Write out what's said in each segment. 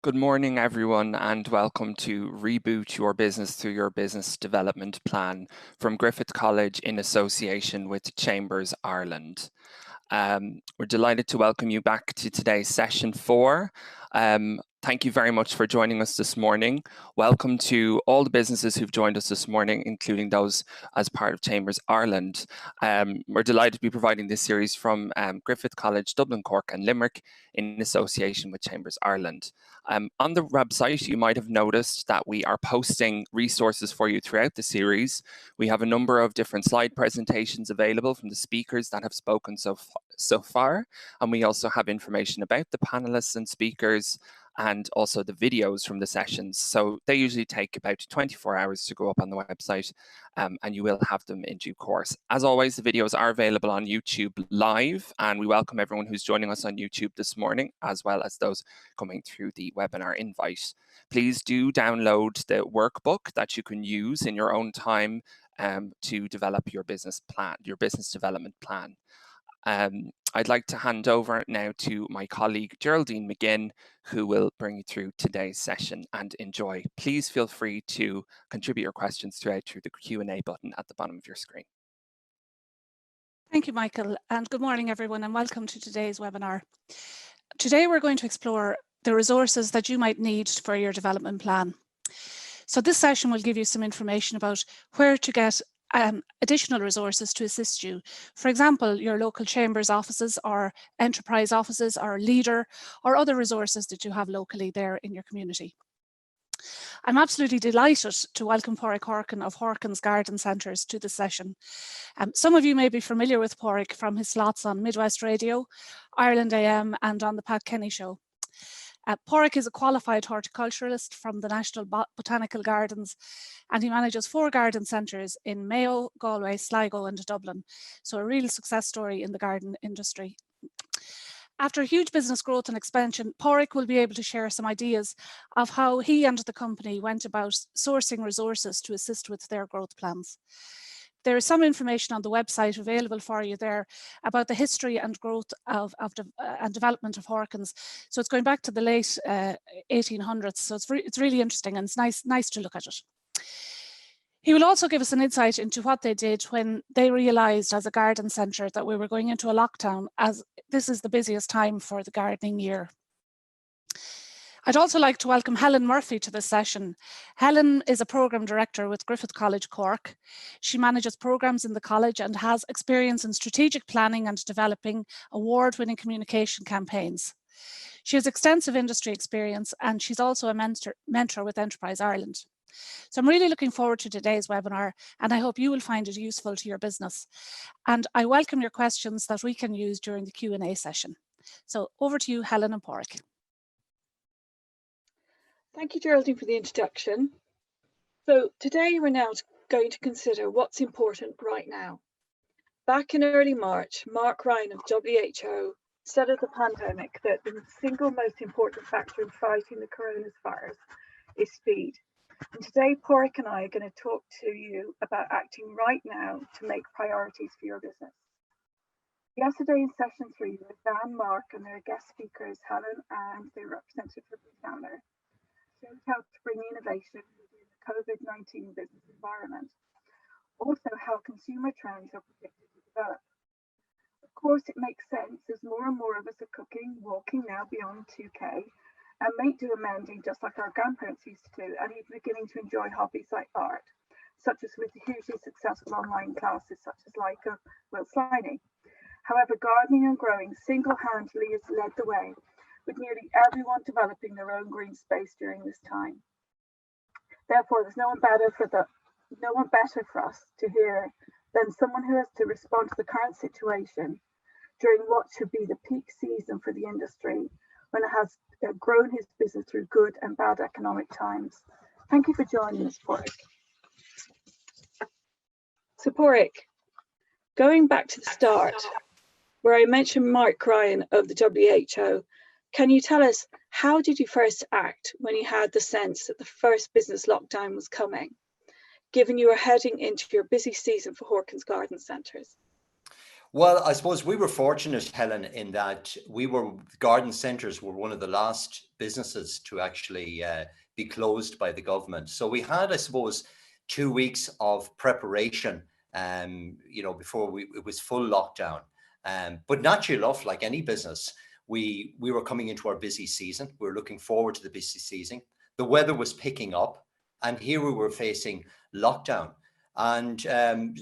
Good morning, everyone, and welcome to Reboot Your Business Through Your Business Development Plan from Griffith College in association with Chambers Ireland. We're delighted to welcome you back to today's session 4. Thank you very much for joining us this morning. Welcome to all the businesses who've joined us this morning, including those as part of Chambers Ireland. We're delighted to be providing this series from Griffith College, Dublin, Cork and Limerick in association with Chambers Ireland. On the website, you might have noticed that we are posting resources for you throughout the series. We have a number of different slide presentations available from the speakers that have spoken so far, and we also have information about the panelists and speakers and also the videos from the sessions. So they usually take about 24 hours to go up on the website, and you will have them in due course. As always, the videos are available on YouTube live, and we welcome everyone who's joining us on YouTube this morning, as well as those coming through the webinar invite. Please do download the workbook that you can use in your own time to develop your business plan, your business development plan. I'd like to hand over now to my colleague Geraldine McGinn, who will bring you through today's session, and enjoy. Please feel free to contribute your questions through the Q&A button at the bottom of your screen. Thank you, Michael, and good morning, everyone, and welcome to today's webinar. Today, we're going to explore the resources that you might need for your development plan. So this session will give you some information about where to get additional resources to assist you. For example, your local chambers offices or enterprise offices or leader or other resources that you have locally there in your community. I'm absolutely delighted to welcome Pádraig Horkin of Horkin's Garden Centres to the session. Some of you may be familiar with Pádraig from his slots on Midwest Radio, Ireland AM and on the Pat Kenny Show. Pádraig is a qualified horticulturalist from the National Botanical Gardens, and he manages 4 garden centres in Mayo, Galway, Sligo and Dublin. So a real success story in the garden industry. After huge business growth and expansion, Pádraig will be able to share some ideas of how he and the company went about sourcing resources to assist with their growth plans. There is some information on the website available for you there about the history and growth and development of Horkins. So it's going back to the late 1800s. So it's really interesting and it's nice to look at it. He will also give us an insight into what they did when they realised as a garden centre that we were going into a lockdown, as this is the busiest time for the gardening year. I'd also like to welcome Helen Murphy to this session. Helen is a programme director with Griffith College, Cork. She manages programmes in the college and has experience in strategic planning and developing award-winning communication campaigns. She has extensive industry experience and she's also a mentor with Enterprise Ireland. So I'm really looking forward to today's webinar and I hope you will find it useful to your business. And I welcome your questions that we can use during the Q&A session. So over to you, Helen and Pádraig. Thank you, Geraldine, for the introduction. So today we're now going to consider what's important right now. Back in early March, Mark Ryan of WHO said of the pandemic that the single most important factor in fighting the coronavirus is speed. And today, Pádraig and I are going to talk to you about acting right now to make priorities for your business. Yesterday in session 3, Dan, Mark and their guest speakers, Helen and the representative from the examiner, showed how to bring innovation within the COVID-19 business environment. Also, how consumer trends are predicted to develop. Of course, it makes sense as more and more of us are cooking, walking now beyond 2K, and may do amending just like our grandparents used to do, and even beginning to enjoy hobbies like art, such as with the hugely successful online classes such as Leica Will Sliney. However, gardening and growing single-handedly has led the way, with nearly everyone developing their own green space during this time. Therefore, there's no one better for us to hear than someone who has to respond to the current situation during what should be the peak season for the industry, when it has grown his business through good and bad economic times. Thank you for joining us, Pádraig. So Pádraig, going back to the start, where I mentioned Mark Ryan of the WHO, can you tell us, how did you first act when you had the sense that the first business lockdown was coming, given you were heading into your busy season for Horkins Garden Centres? Well, I suppose we were fortunate, Helen, in that garden centres were one of the last businesses to actually be closed by the government. So we had, I suppose, 2 weeks of preparation, before it was full lockdown. But naturally enough, like any business, we were coming into our busy season. We were looking forward to the busy season. The weather was picking up, and here we were facing lockdown. And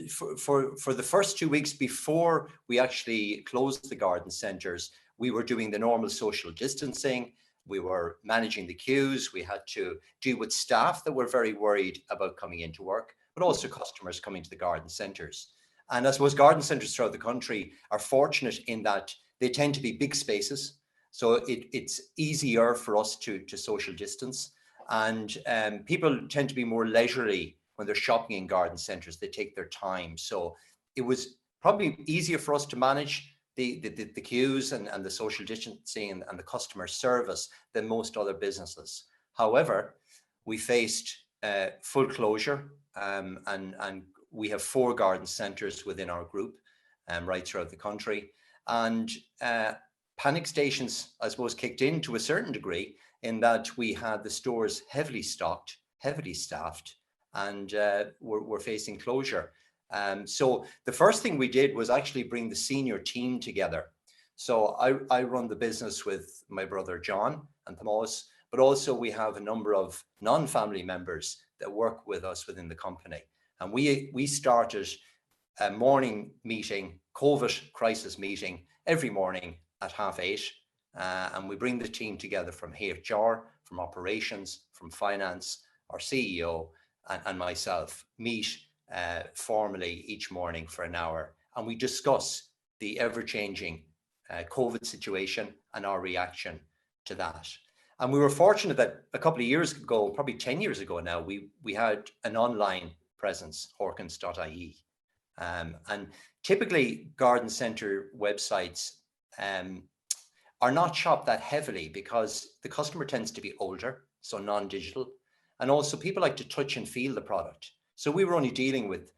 for the first 2 weeks before we actually closed the garden centres, we were doing the normal social distancing. We were managing the queues. We had to deal with staff that were very worried about coming into work, but also customers coming to the garden centres. And I suppose garden centres throughout the country are fortunate in that they tend to be big spaces. So it's easier for us to social distance. And people tend to be more leisurely when they're shopping in garden centres. They take their time. So it was probably easier for us to manage the queues and the social distancing and the customer service than most other businesses. However, we faced full closure, and we have 4 garden centres within our group right throughout the country. And panic stations, I suppose, kicked in to a certain degree in that we had the stores heavily stocked, heavily staffed, and we're facing closure. So the first thing we did was actually bring the senior team together. So I run the business with my brother John and Thomas, but also we have a number of non-family members that work with us within the company. And we started a morning meeting, COVID crisis meeting, every morning at 8:30. And we bring the team together from HR, from operations, from finance, our CEO, and myself meet formally each morning for an hour. And we discuss the ever-changing COVID situation and our reaction to that. And we were fortunate that a couple of years ago, probably 10 years ago now, we had an online presence, horkins.ie. And typically garden centre websites are not shopped that heavily because the customer tends to be older, so non-digital. And also people like to touch and feel the product. So we were only dealing with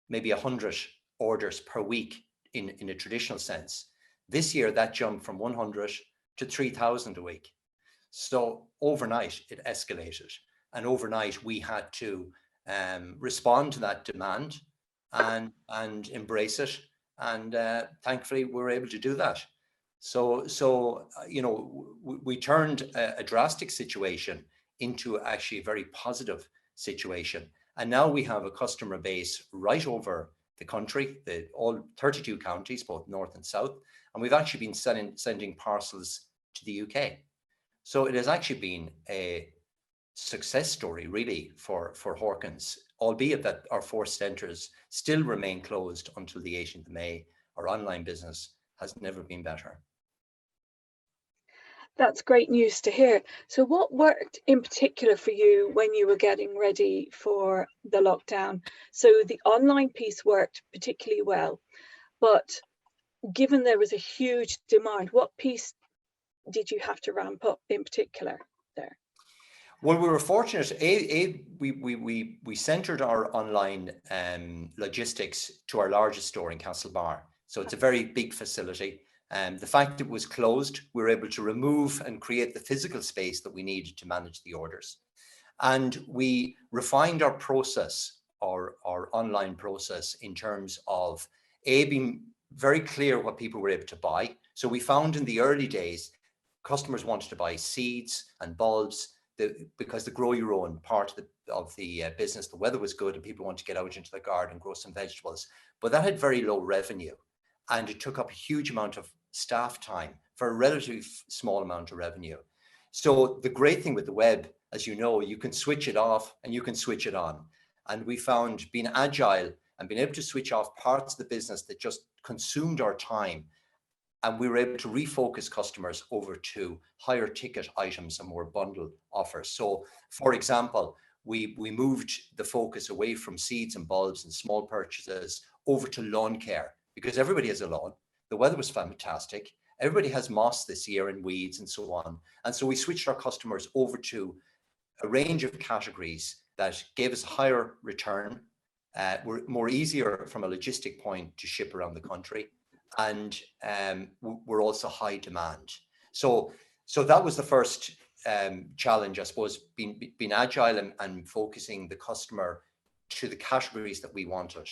maybe 100 orders per week in a traditional sense. This year, that jumped from 100 to 3,000 a week. So overnight, it escalated. And overnight, we had to respond to that demand and embrace it. And thankfully, we were able to do that. So we turned a drastic situation into actually a very positive situation. And now we have a customer base right over the country, all 32 counties, both north and south. And we've actually been sending parcels to the UK. So it has actually been a success story, really, for Horkins, albeit that our 4 centres still remain closed until the 18th of May. Our online business has never been better. That's great news to hear. So what worked in particular for you when you were getting ready for the lockdown? So the online piece worked particularly well, but given there was a huge demand, what piece did you have to ramp up in particular there? Well, we were fortunate. We centred our online logistics to our largest store in Castlebar. So it's a very big facility. The fact it was closed, we were able to remove and create the physical space that we needed to manage the orders. And we refined our process, our online process, in terms of being very clear what people were able to buy. So we found in the early days, customers wanted to buy seeds and bulbs because the grow your own part of the business, the weather was good and people wanted to get out into the garden and grow some vegetables. But that had very low revenue. And it took up a huge amount of staff time for a relatively small amount of revenue. So the great thing with the web, as you know, you can switch it off and you can switch it on. And we found being agile and being able to switch off parts of the business that just consumed our time. And we were able to refocus customers over to higher ticket items and more bundle offers. So, for example, we moved the focus away from seeds and bulbs and small purchases over to lawn care, because everybody has a lawn. The weather was fantastic. Everybody has moss this year and weeds and so on. And so we switched our customers over to a range of categories that gave us a higher return, were more easier from a logistic point to ship around the country. and were also high demand. So that was the first challenge, I suppose, being agile and focusing the customer to the categories that we wanted.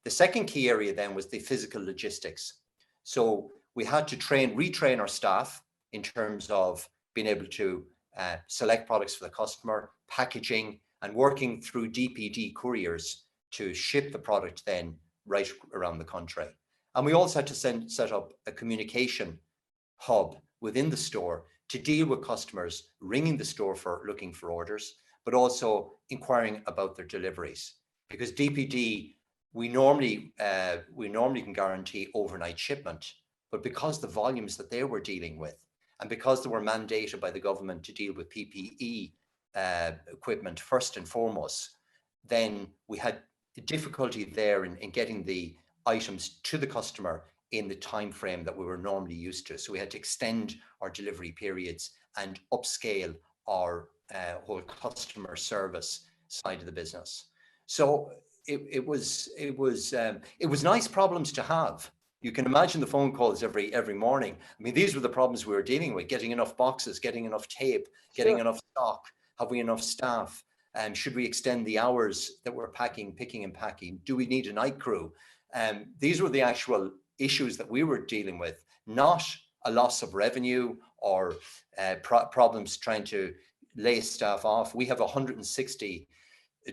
The second key area then was the physical logistics. So we had to retrain our staff in terms of being able to select products for the customer, packaging, and working through DPD couriers to ship the product then right around the country. And we also had to set up a communication hub within the store to deal with customers ringing the store for looking for orders, but also inquiring about their deliveries. Because DPD, we normally can guarantee overnight shipment, but because the volumes that they were dealing with, and because they were mandated by the government to deal with PPE equipment first and foremost, then we had difficulty there in getting the items to the customer in the time frame that we were normally used to. So we had to extend our delivery periods and upscale our whole customer service side of the business. So it was nice problems to have. You can imagine the phone calls every morning. I mean, these were the problems we were dealing with: getting enough boxes, getting enough tape, getting enough stock. Have we enough staff? Should we extend the hours that we're picking and packing? Do we need a night crew? These were the actual issues that we were dealing with, not a loss of revenue or problems trying to lay staff off. We have 160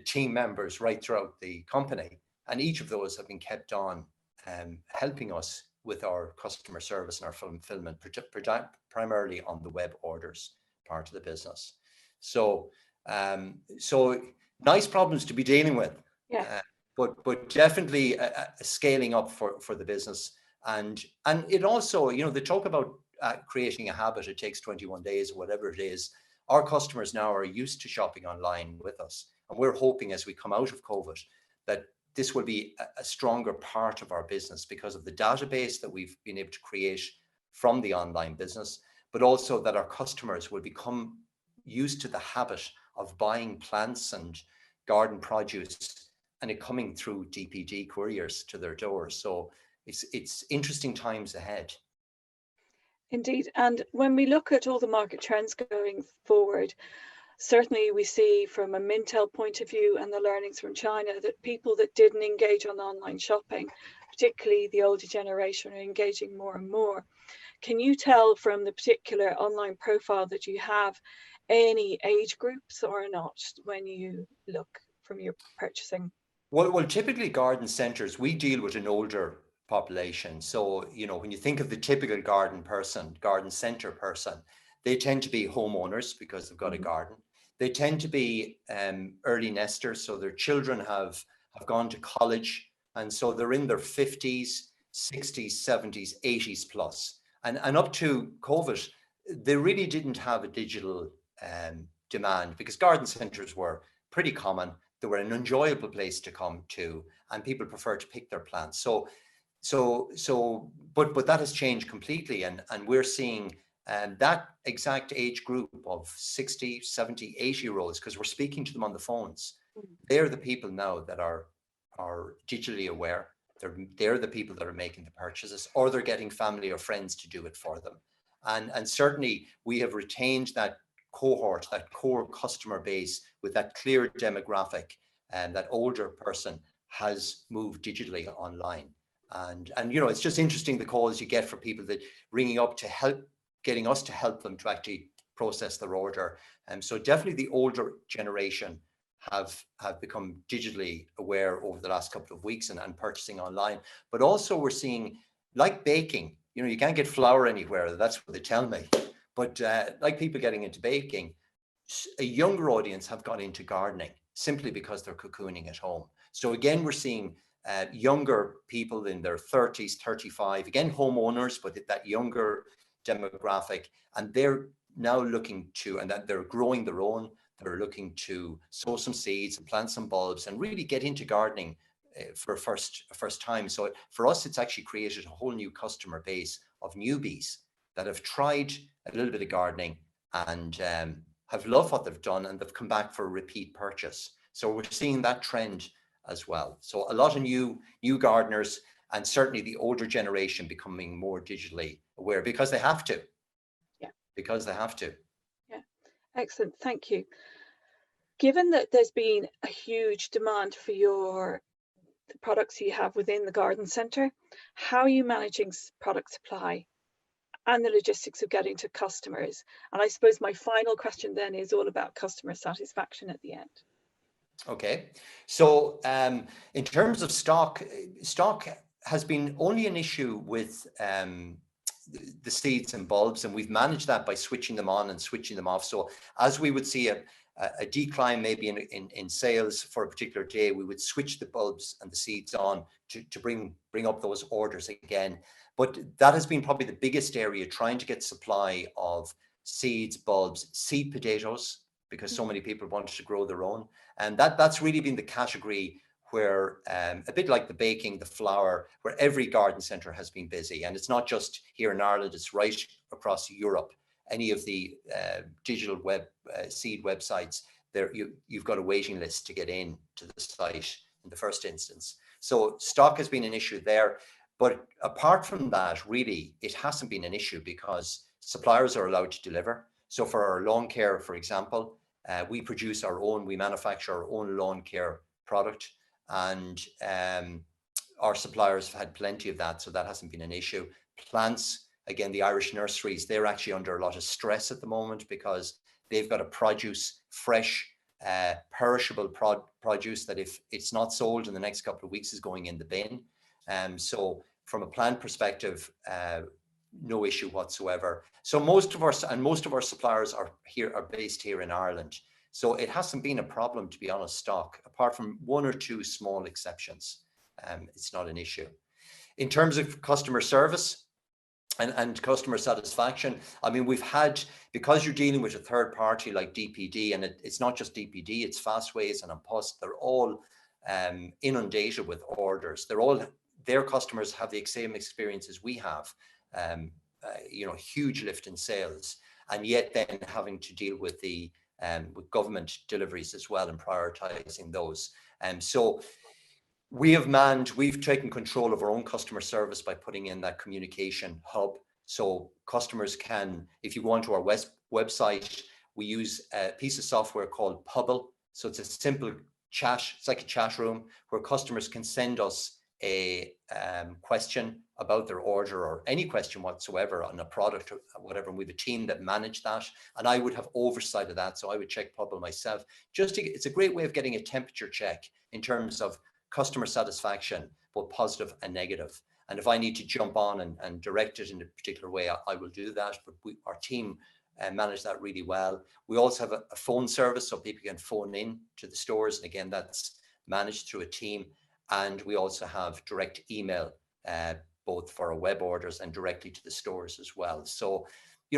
team members right throughout the company, and each of those have been kept on helping us with our customer service and our fulfillment, primarily on the web orders part of the business. So nice problems to be dealing with. Yeah. But definitely a scaling up for the business. And it also, they talk about creating a habit. It takes 21 days or whatever it is. Our customers now are used to shopping online with us. And we're hoping as we come out of COVID that this will be a stronger part of our business because of the database that we've been able to create from the online business, but also that our customers will become used to the habit of buying plants and garden produce and it coming through DPD couriers to their doors. So it's interesting times ahead. Indeed. And when we look at all the market trends going forward, certainly we see from a Mintel point of view and the learnings from China that people that didn't engage on online shopping, particularly the older generation, are engaging more and more. Can you tell from the particular online profile that you have any age groups or not when you look from your purchasing? Well, typically garden centres, we deal with an older population. So, when you think of the typical garden centre person, they tend to be homeowners because they've got a garden. They tend to be early nesters, so their children have gone to college, and so they're in their 50s, 60s, 70s, 80s plus. And up to COVID, they really didn't have a digital demand because garden centres were pretty common. They were an enjoyable place to come to, and people prefer to pick their plants. But that has changed completely, and we're seeing that exact age group of 60, 70, 80-year-olds, because we're speaking to them on the phones. They're the people now that are digitally aware. They're the people that are making the purchases, or they're getting family or friends to do it for them. And certainly we have retained that cohort, that core customer base with that clear demographic, and that older person has moved digitally online. And it's just interesting the calls you get for people that ringing up to help, getting us to help them to actually process their order. And so definitely the older generation have become digitally aware over the last couple of weeks and purchasing online. But also we're seeing, like baking, you can't get flour anywhere. That's what they tell me. But like people getting into baking, a younger audience have gone into gardening simply because they're cocooning at home. So again, we're seeing younger people in their 30s, 35, again, homeowners, but that younger demographic, and they're now looking to, and that they're growing their own, they're looking to sow some seeds and plant some bulbs and really get into gardening for a first time. So for us, it's actually created a whole new customer base of newbies that have tried a little bit of gardening and have loved what they've done, and they've come back for a repeat purchase. So we're seeing that trend as well. So a lot of new gardeners, and certainly the older generation becoming more digitally aware because they have to. Yeah. Because they have to. Yeah, excellent, thank you. Given that there's been a huge demand for the products you have within the garden centre, how are you managing product supply and the logistics of getting to customers? And I suppose my final question then is all about customer satisfaction at the end. Okay, so in terms of stock has been only an issue with the seeds and bulbs, and we've managed that by switching them on and switching them off. So as we would see a decline maybe in sales for a particular day, we would switch the bulbs and the seeds on to bring up those orders again. But that has been probably the biggest area, trying to get supply of seeds, bulbs, seed potatoes, because so many people wanted to grow their own. And that's really been the category where, a bit like the baking, the flour, where every garden centre has been busy. And it's not just here in Ireland, it's right across Europe. Any of the digital seed websites, you've got a waiting list to get in to the site in the first instance. So stock has been an issue there. But apart from that, really, it hasn't been an issue because suppliers are allowed to deliver. So for our lawn care, for example, we manufacture our own lawn care product, and our suppliers have had plenty of that, so that hasn't been an issue. Plants, again, the Irish nurseries, they're actually under a lot of stress at the moment because they've got to produce fresh, perishable produce that if it's not sold in the next couple of weeks is going in the bin. So from a plant perspective, no issue whatsoever. So most of our suppliers are based here in Ireland. So it hasn't been a problem, to be honest, stock, apart from one or two small exceptions. It's not an issue. In terms of customer service and customer satisfaction, I mean, because you're dealing with a third party like DPD, and it's not just DPD, it's Fastways and Post, they're all inundated with orders. Their customers have the same experience as we have. Huge lift in sales, and yet then having to deal with with government deliveries as well and prioritizing those. So we've taken control of our own customer service by putting in that communication hub. So customers can, if you go onto our website, we use a piece of software called Pubble. So it's a simple chat, it's like a chat room where customers can send us a question about their order or any question whatsoever on a product or whatever, and we have a team that manage that, and I would have oversight of that, so I would check Pubble myself. It's a great way of getting a temperature check in terms of customer satisfaction, both positive and negative. And if I need to jump on and direct it in a particular way, I will do that, but our team manage that really well. We also have a phone service, so people can phone in to the stores, and again, that's managed through a team. And we also have direct email, both for our web orders and directly to the stores as well. So,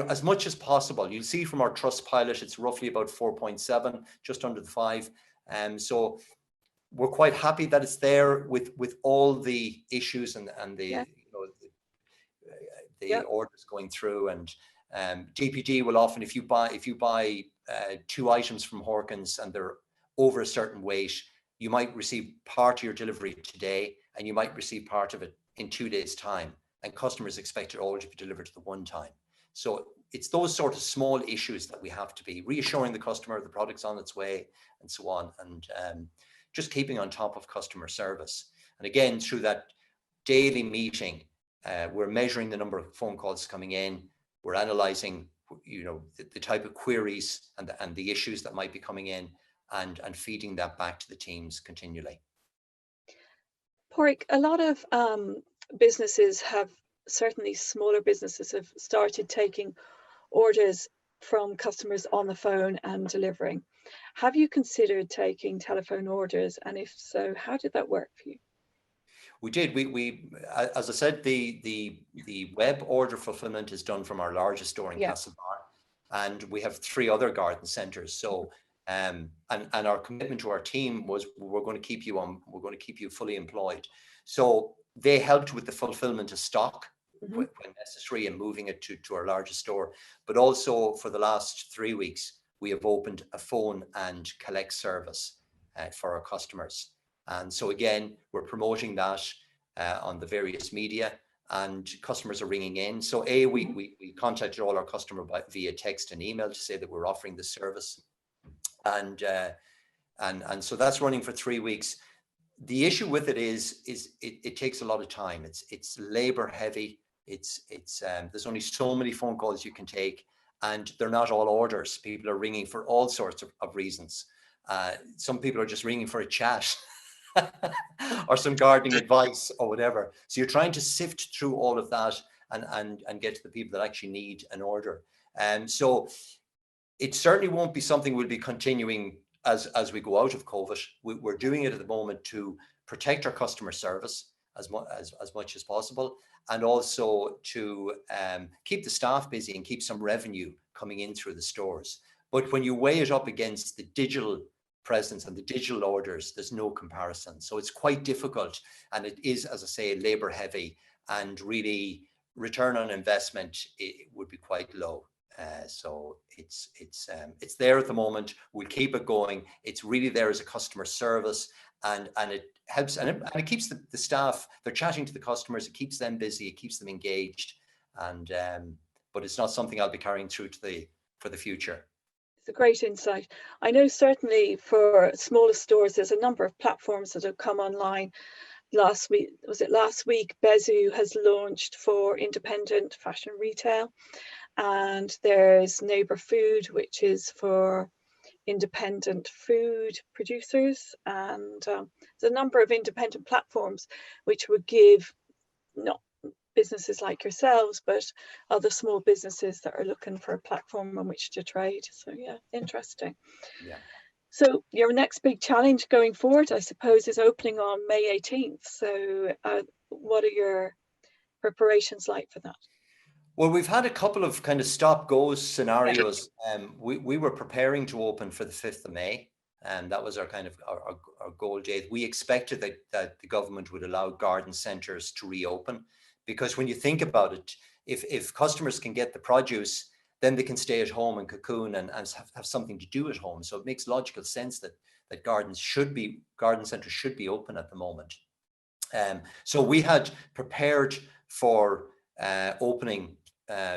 as much as possible, you'll see from our Trustpilot, it's roughly about 4.7, just under the 5. So we're quite happy that it's there with all the issues and the orders going through. And DPD will often, if you buy 2 items from Horkins and they're over a certain weight, you might receive part of your delivery today, and you might receive part of it in 2 days' time, and customers expect it all to be delivered to the one time. So it's those sort of small issues that we have to be reassuring the customer the product's on its way and so on, and just keeping on top of customer service. And again, through that daily meeting, we're measuring the number of phone calls coming in, we're analysing the type of queries and the issues that might be coming in, and feeding that back to the teams continually. Pádraig, a lot of businesses certainly smaller businesses have started taking orders from customers on the phone and delivering. Have you considered taking telephone orders? And if so, how did that work for you? We did. We as I said, the web order fulfillment is done from our largest store in Castlebar, and we have 3 other garden centres. So and our commitment to our team was we're going to keep you fully employed. So they helped with the fulfillment of stock when necessary and moving it to our largest store. But also for the last 3 weeks, we have opened a phone and collect service for our customers. And so again, we're promoting that. on the various media, and customers are ringing in. So we contacted all our customers via text and email to say that we're offering the service, and so that's running for 3 weeks. The issue with it is it takes a lot of time. It's labor heavy. There's only so many phone calls you can take, and they're not all orders. People are ringing for all sorts of reasons. Some people are just ringing for a chat or some gardening advice or whatever. So you're trying to sift through all of that and get to the people that actually need an order. And so it certainly won't be something we'll be continuing as we go out of COVID. We're doing it at the moment to protect our customer service as much as possible, and also to keep the staff busy and keep some revenue coming in through the stores. But when you weigh it up against the digital presence and the digital orders, there's no comparison. So it's quite difficult, and it is, as I say, labor heavy, and really return on investment, it would be quite low. So it's there at the moment. We'll keep it going. It's really there as a customer service, and it helps, and it keeps the staff, they're chatting to the customers, it keeps them busy, it keeps them engaged, and but it's not something I'll be carrying through for the future. It's a great insight. I know certainly for smaller stores, there's a number of platforms that have come online. Last week, Bezu has launched for independent fashion retail, and there's Neighbour Food, which is for independent food producers, and there's a number of independent platforms which would give not businesses like yourselves, but other small businesses that are looking for a platform on which to trade. So yeah, interesting. Yeah. So your next big challenge going forward, I suppose, is opening on May 18th. So what are your preparations like for that? Well, we've had a couple of kind of stop-go scenarios. We were preparing to open for the 5th of May, and that was our kind of our goal date. We expected that the government would allow garden centres to reopen, because when you think about it, if customers can get the produce, then they can stay at home and cocoon and have something to do at home. So it makes logical sense that garden centres should be open at the moment. So we had prepared for opening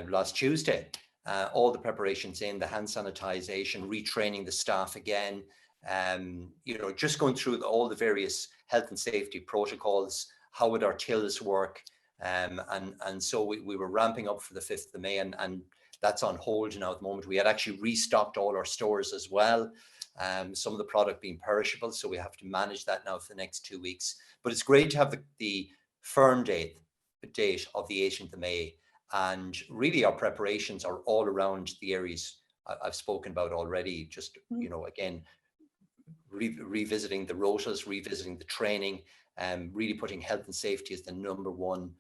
last Tuesday, all the preparations in, the hand sanitization, retraining the staff again, just going through all the various health and safety protocols. How would our tills work? And so we were ramping up for the 5th of May, and that's on hold now at the moment. We had actually restocked all our stores as well, some of the product being perishable, so we have to manage that now for the next 2 weeks. But it's great to have the firm date of the 18th of May. And really our preparations are all around the areas I've spoken about already. Just, again, revisiting the rotas, revisiting the training, really putting health and safety as the number one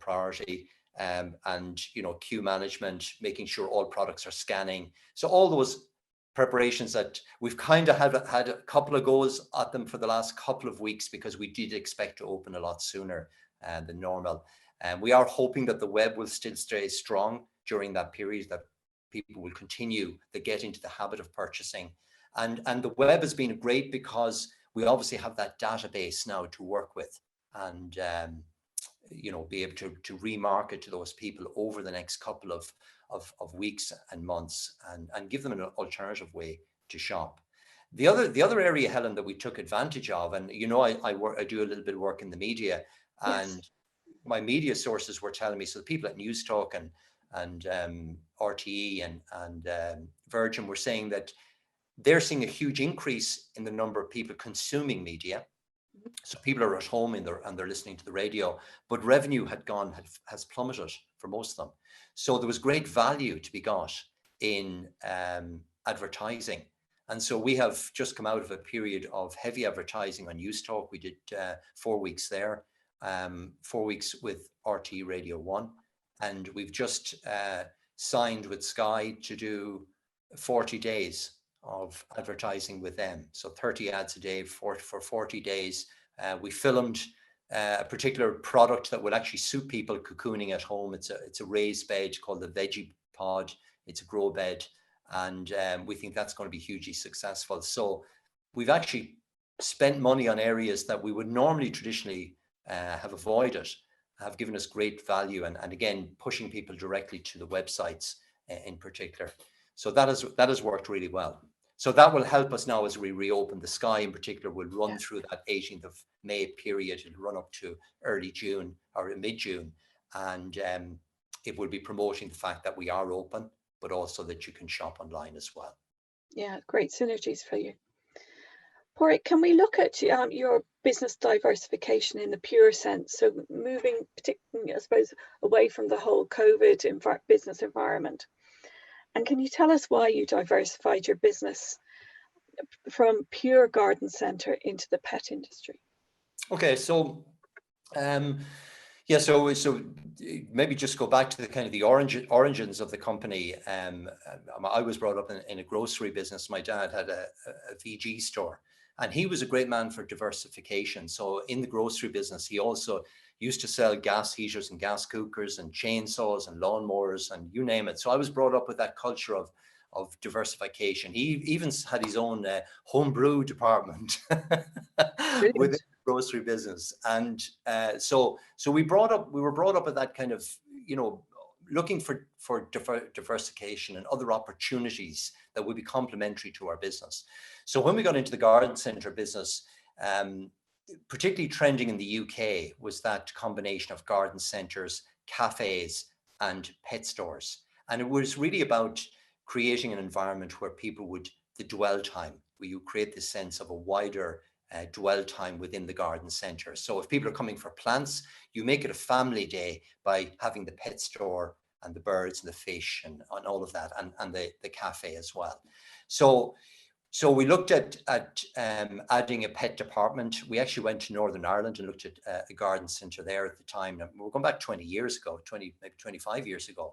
priority, and queue management, making sure all products are scanning. So all those preparations that we've kind of had a couple of goes at them for the last couple of weeks, because we did expect to open a lot sooner than normal. And we are hoping that the web will still stay strong during that period, that people will continue to get into the habit of purchasing. And the web has been great because we obviously have that database now to work with, and be able to remarket to those people over the next couple of weeks and months, and give them an alternative way to shop. The other area, Helen, that we took advantage of, and I do a little bit of work in the media, and yes, my media sources were telling me, so the people at News Talk and RTE and Virgin were saying that they're seeing a huge increase in the number of people consuming media. So people are at home and they're listening to the radio, but revenue has plummeted for most of them. So there was great value to be got in advertising. And so we have just come out of a period of heavy advertising on News Talk. We did 4 weeks there, 4 weeks with RT Radio 1. And we've just signed with Sky to do 40 days of advertising with them. So 30 ads a day for 40 days. We filmed a particular product that will actually suit people cocooning at home. It's a raised bed called the Veggie Pod. It's a grow bed. And we think that's going to be hugely successful. So we've actually spent money on areas that we would normally traditionally have avoided, have given us great value, and again, pushing people directly to the websites in particular. So that has worked really well. So that will help us now as we reopen. The Sky in particular will run through that 18th of May period. It'll run up to early June or mid-June. And it will be promoting the fact that we are open, but also that you can shop online as well. Yeah, great synergies for you. Porrick, can we look at your business diversification in the pure sense? So moving particularly, I suppose, away from the whole COVID business environment. And can you tell us why you diversified your business from pure garden centre into the pet industry? Okay, so yeah, so maybe just go back to the kind of the origins of the company. I was brought up in a grocery business. My dad had a VG store, and he was a great man for diversification. So in the grocery business, he also used to sell gas heaters and gas cookers and chainsaws and lawnmowers and you name it. So I was brought up with that culture of diversification. He even had his own homebrew department within the grocery business. And so we were brought up with that kind of, looking for diversification and other opportunities that would be complementary to our business. So when we got into the garden centre business, particularly trending in the UK was that combination of garden centres, cafes and pet stores. And it was really about creating an environment where people would, the dwell time, where you create this sense of a wider dwell time within the garden centre. So if people are coming for plants, you make it a family day by having the pet store and the birds and the fish and all of that, and the cafe as well. So we looked at adding a pet department. We actually went to Northern Ireland and looked at a garden centre there at the time. Now, we're going back 20 years ago, maybe 25 years ago.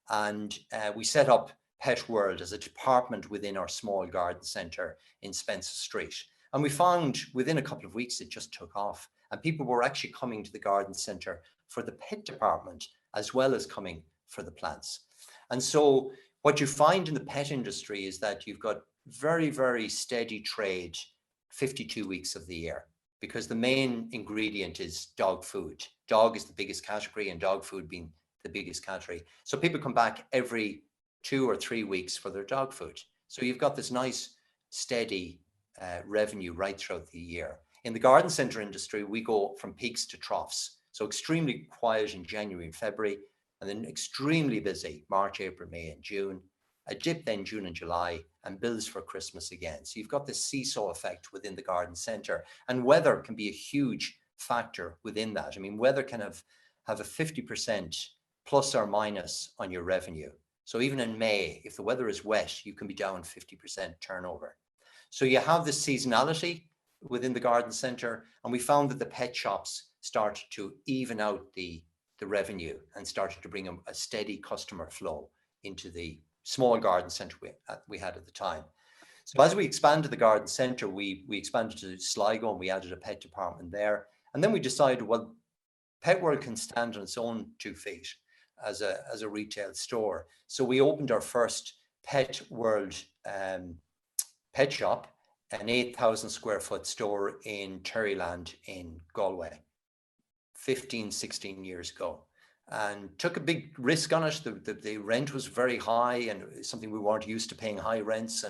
And we set up Pet World as a department within our small garden centre in Spencer Street. And we found within a couple of weeks, it just took off. And people were actually coming to the garden centre for the pet department, as well as coming for the plants. And so what you find in the pet industry is that you've got very, very steady trade 52 weeks of the year, because the main ingredient is dog food. Dog is the biggest category, and dog food being the biggest category. So people come back every 2 or 3 weeks for their dog food. So you've got this nice steady revenue right throughout the year. In the garden centre industry, we go from peaks to troughs. So extremely quiet in January and February, and then extremely busy March, April, May and June. A dip then June and July, and builds for Christmas again. So you've got this seesaw effect within the garden centre, and weather can be a huge factor within that. I mean, weather can have a 50% plus or minus on your revenue. So even in May, if the weather is wet, you can be down 50% turnover. So you have this seasonality within the garden centre, and we found that the pet shops started to even out the revenue and started to bring a steady customer flow into the small garden centre we had at the time. So as we expanded the garden centre, we expanded to Sligo, and we added a pet department there. And then we decided, well, Pet World can stand on its own 2 feet as a retail store. So we opened our first Pet World pet shop, an 8,000 square foot store in Terryland in Galway, 16 years ago. And took a big risk on it. The rent was very high, and something we weren't used to, paying high rents.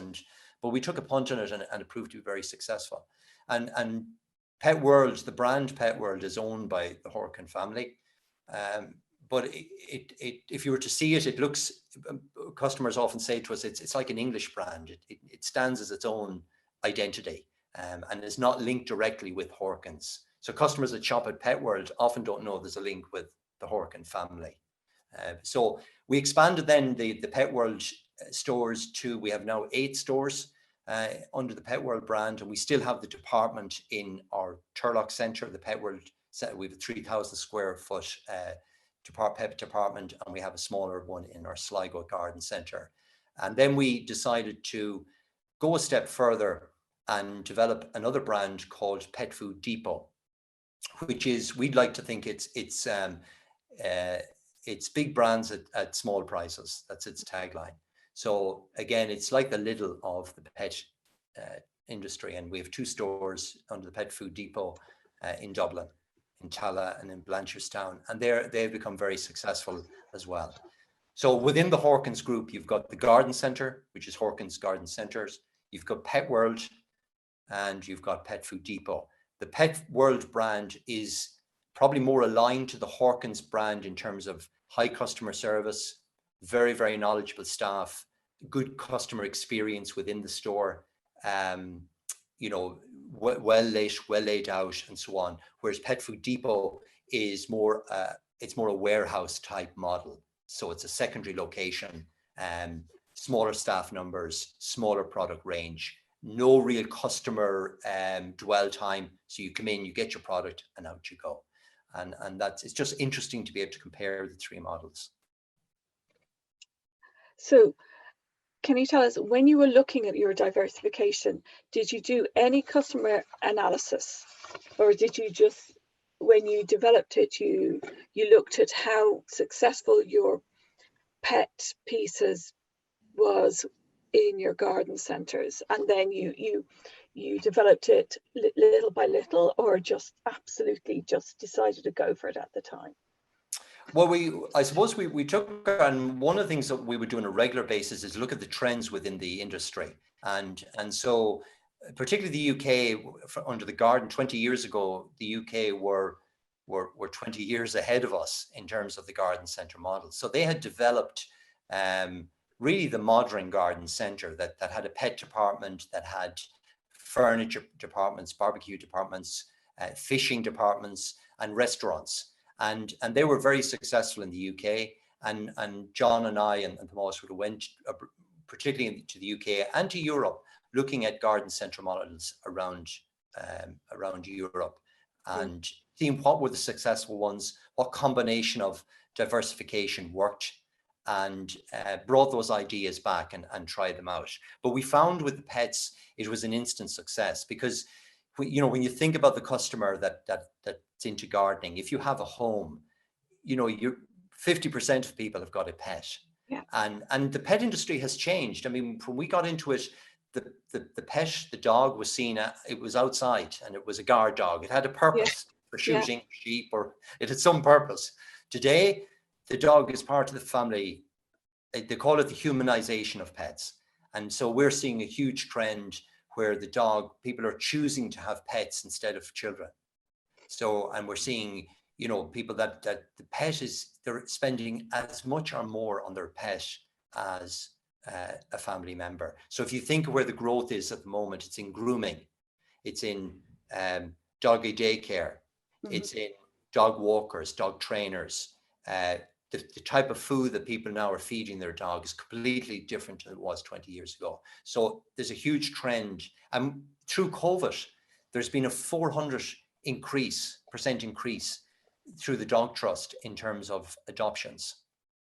But we took a punt on it, and it proved to be very successful. And Pet World, the brand Pet World, is owned by the Horkin family. But if you were to see it, it looks, customers often say to us, it's like an English brand. It stands as its own identity, and is not linked directly with Horkins. So customers that shop at Pet World often don't know there's a link with the Horkin family. So we expanded then the Pet World stores to, we have now 8 stores under the Pet World brand, and we still have the department in our Turlock Centre, the Pet World. We have a 3,000 square foot pet department, and we have a smaller one in our Sligo Garden Centre. And then we decided to go a step further and develop another brand called Pet Food Depot, which is, we'd like to think it's big brands at small prices. That's its tagline. So again, it's like the Lidl of the pet industry, and we have 2 stores under the Pet Food Depot in Dublin, in Tala and in Blanchardstown, and they've become very successful as well. So within the Hawkins group, you've got the Garden Centre, which is Hawkins Garden Centres. You've got Pet World, and you've got Pet Food Depot. The Pet World brand is probably more aligned to the Hawkins brand in terms of high customer service, very, very knowledgeable staff, good customer experience within the store, you know, well laid out and so on. Whereas Pet Food Depot is more, it's more a warehouse type model. So it's a secondary location, smaller staff numbers, smaller product range, no real customer dwell time. So you come in, you get your product, and out you go. And that's, it's just interesting to be able to compare the three models. So can you tell us, when you were looking at your diversification, did you do any customer analysis, or did you just, when you developed it, you looked at how successful your pet pieces was in your garden centres, and then you developed it little by little, or just absolutely just decided to go for it at the time? Well, I suppose we took, and one of the things that we would do on a regular basis is look at the trends within the industry. And so particularly the UK, under the garden 20 years ago, the UK were 20 years ahead of us in terms of the garden centre model. So they had developed really the modern garden centre that had a pet department, that had furniture departments, barbecue departments, fishing departments, and restaurants. And they were very successful in the UK. And John and I and Tomas would have went particularly to the UK and to Europe, looking at garden centre models around Europe, and seeing what were the successful ones, what combination of diversification worked, and brought those ideas back and tried them out. But we found with the pets, it was an instant success, because you know, when you think about the customer that's into gardening, if you have a home, you know, 50% of people have got a pet. Yeah. And the pet industry has changed. I mean, when we got into it, the pet, the dog was seen, it was outside, and it was a guard dog. It had a purpose for shooting sheep, or it had some purpose. Today, the dog is part of the family. They call it the humanization of pets. And so we're seeing a huge trend where the dog, people are choosing to have pets instead of children. So, and we're seeing, you know, people that the pet is, they're spending as much or more on their pet as a family member. So if you think of where the growth is at the moment, it's in grooming, it's in doggy daycare, it's in dog walkers, dog trainers. The type of food that people now are feeding their dog is completely different than it was 20 years ago. So there's a huge trend. And through COVID, there's been a 400% increase through the Dog Trust in terms of adoptions.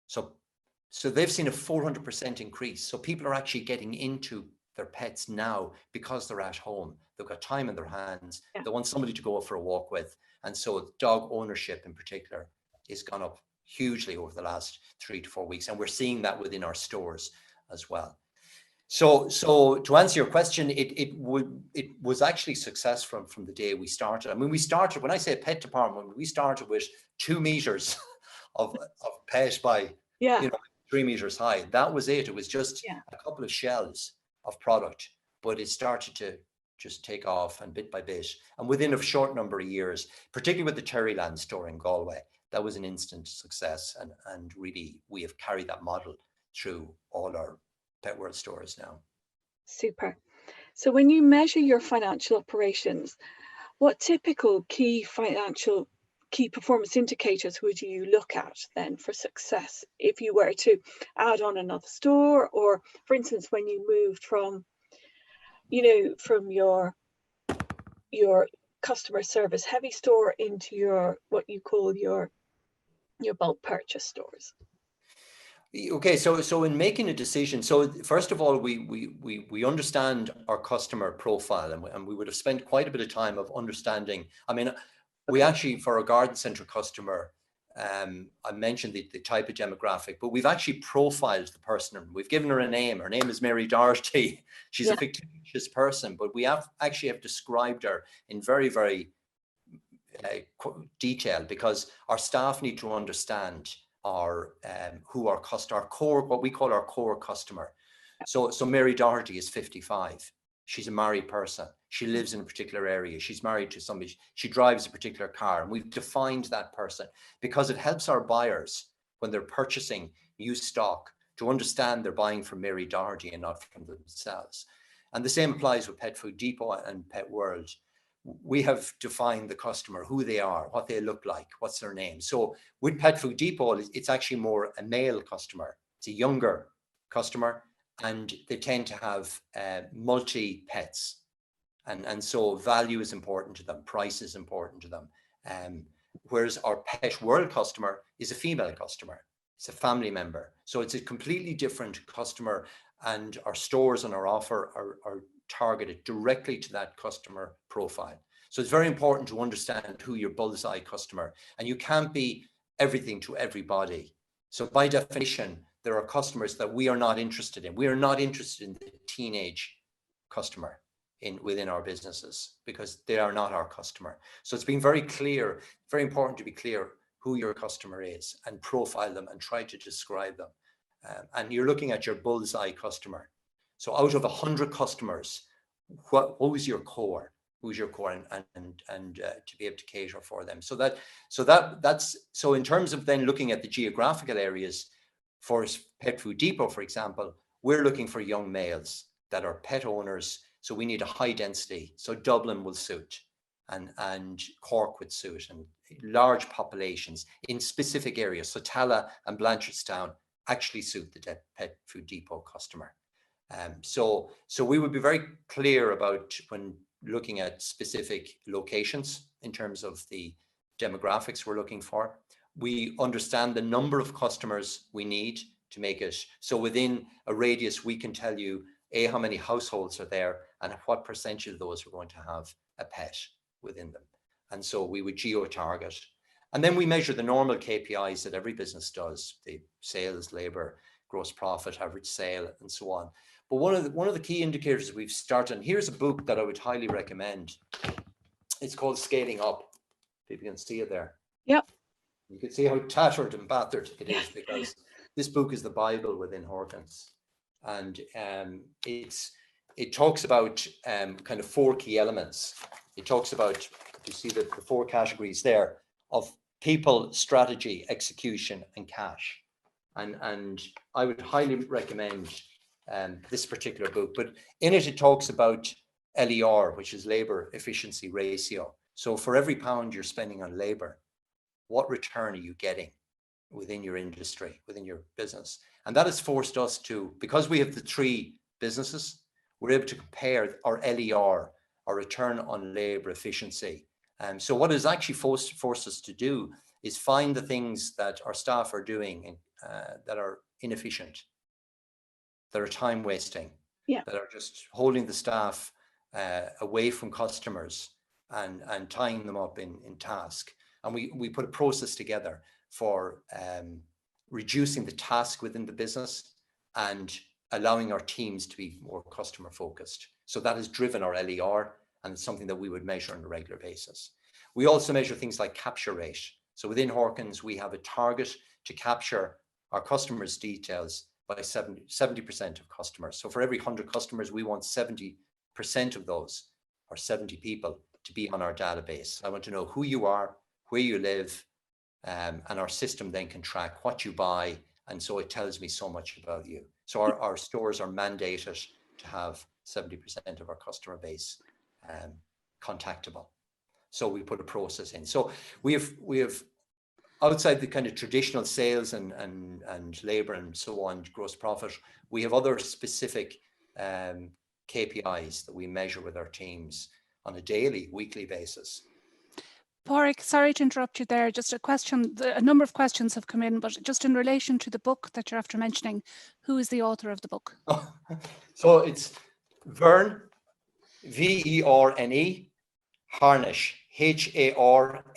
So they've seen a 400% increase. So people are actually getting into their pets now because they're at home. They've got time in their hands. They want somebody to go for a walk with. And so dog ownership in particular has gone up hugely over the last 3 to 4 weeks. And we're seeing that within our stores as well. So to answer your question, it was actually success from the day we started. I mean, we started, when I say pet department, we started with 2 meters of pet by, you know, 3 meters high. That was it. It was just a couple of shelves of product, but it started to just take off, and bit by bit. And within a short number of years, particularly with the Terryland store in Galway, that was an instant success. And really, we have carried that model through all our Pet World stores now. Super. So when you measure your financial operations, what typical key performance indicators would you look at then for success if you were to add on another store? Or for instance, when you moved from, you know, from your customer service heavy store into your, what you call your bulk purchase stores? Okay, so in making a decision, so first of all, we understand our customer profile, and we would have spent quite a bit of time of understanding. I mean, we actually, for a garden centre customer, I mentioned the type of demographic, but we've actually profiled the person. We've given her a name. Her name is Mary Doherty. She's a fictitious person, but we have described her in very, very detail, because our staff need to understand our core, what we call our core customer. So Mary Doherty is 55. She's a married person. She lives in a particular area. She's married to somebody. She drives a particular car, and we've defined that person because it helps our buyers when they're purchasing new stock to understand they're buying from Mary Doherty and not from themselves. And the same applies with Pet Food Depot and Pet World. We have defined the customer, who they are, what they look like, what's their name. So with Pet Food Depot, it's actually more a male customer. It's a younger customer, and they tend to have multi-pets. And so value is important to them, price is important to them. Whereas our Pet World customer is a female customer. It's a family member. So it's a completely different customer, and our stores and our offer are targeted directly to that customer profile. So it's very important to understand who your bullseye customer, and you can't be everything to everybody. So by definition, there are customers that we are not interested in. We are not interested in the teenage customer within our businesses, because they are not our customer. So it's been very clear, very important to be clear who your customer is and profile them and try to describe them. And you're looking at your bullseye customer. So out of 100 customers, who's your core? Who's your core, and to be able to cater for them. So in terms of then looking at the geographical areas for Pet Food Depot, for example, we're looking for young males that are pet owners. So we need a high density. So Dublin will suit, and Cork would suit, and large populations in specific areas. So Tala and Blanchardstown actually suit the Pet Food Depot customer. So we would be very clear about when looking at specific locations in terms of the demographics we're looking for. We understand the number of customers we need to make it. So within a radius, we can tell you how many households are there and what percentage of those are going to have a pet within them. And so we would geo-target. And then we measure the normal KPIs that every business does: the sales, labor, gross profit, average sale, and so on. But one of the key indicators we've started, and here's a book that I would highly recommend. It's called Scaling Up. People can see it there. Yep. You can see how tattered and battered it is, because this book is the Bible within Hawkins. And it talks about kind of 4 key elements. It talks about, you see the 4 categories there of people, strategy, execution, and cash. And I would highly recommend this particular book. But in it, it talks about LER, which is labor efficiency ratio. So for every pound you're spending on labor, what return are you getting within your industry, within your business? And that has forced us to, because we have the 3 businesses, we're able to compare our LER, our return on labor efficiency. So what it's actually forced us to do is find the things that our staff are doing that are inefficient, that are time wasting, that are just holding the staff away from customers and tying them up in task. And we put a process together for reducing the task within the business and allowing our teams to be more customer focused. So that has driven our LER, and it's something that we would measure on a regular basis. We also measure things like capture rate. So within Hawkins, we have a target to capture our customers' details by 70% of customers. So for every 100 customers, we want 70% of those, or 70 people, to be on our database. I want to know who you are, where you live, and our system then can track what you buy. And so it tells me so much about you. So our stores are mandated to have 70% of our customer base contactable. So we put a process in. So we have outside the kind of traditional sales and labor and so on, gross profit, we have other specific KPIs that we measure with our teams on a daily, weekly basis. Pádraig, sorry to interrupt you there. Just a question. A number of questions have come in, but just in relation to the book that you're after mentioning, who is the author of the book? So it's Verne, V-E-R-N-E, Harnish, H-A-R-N-I-S-H.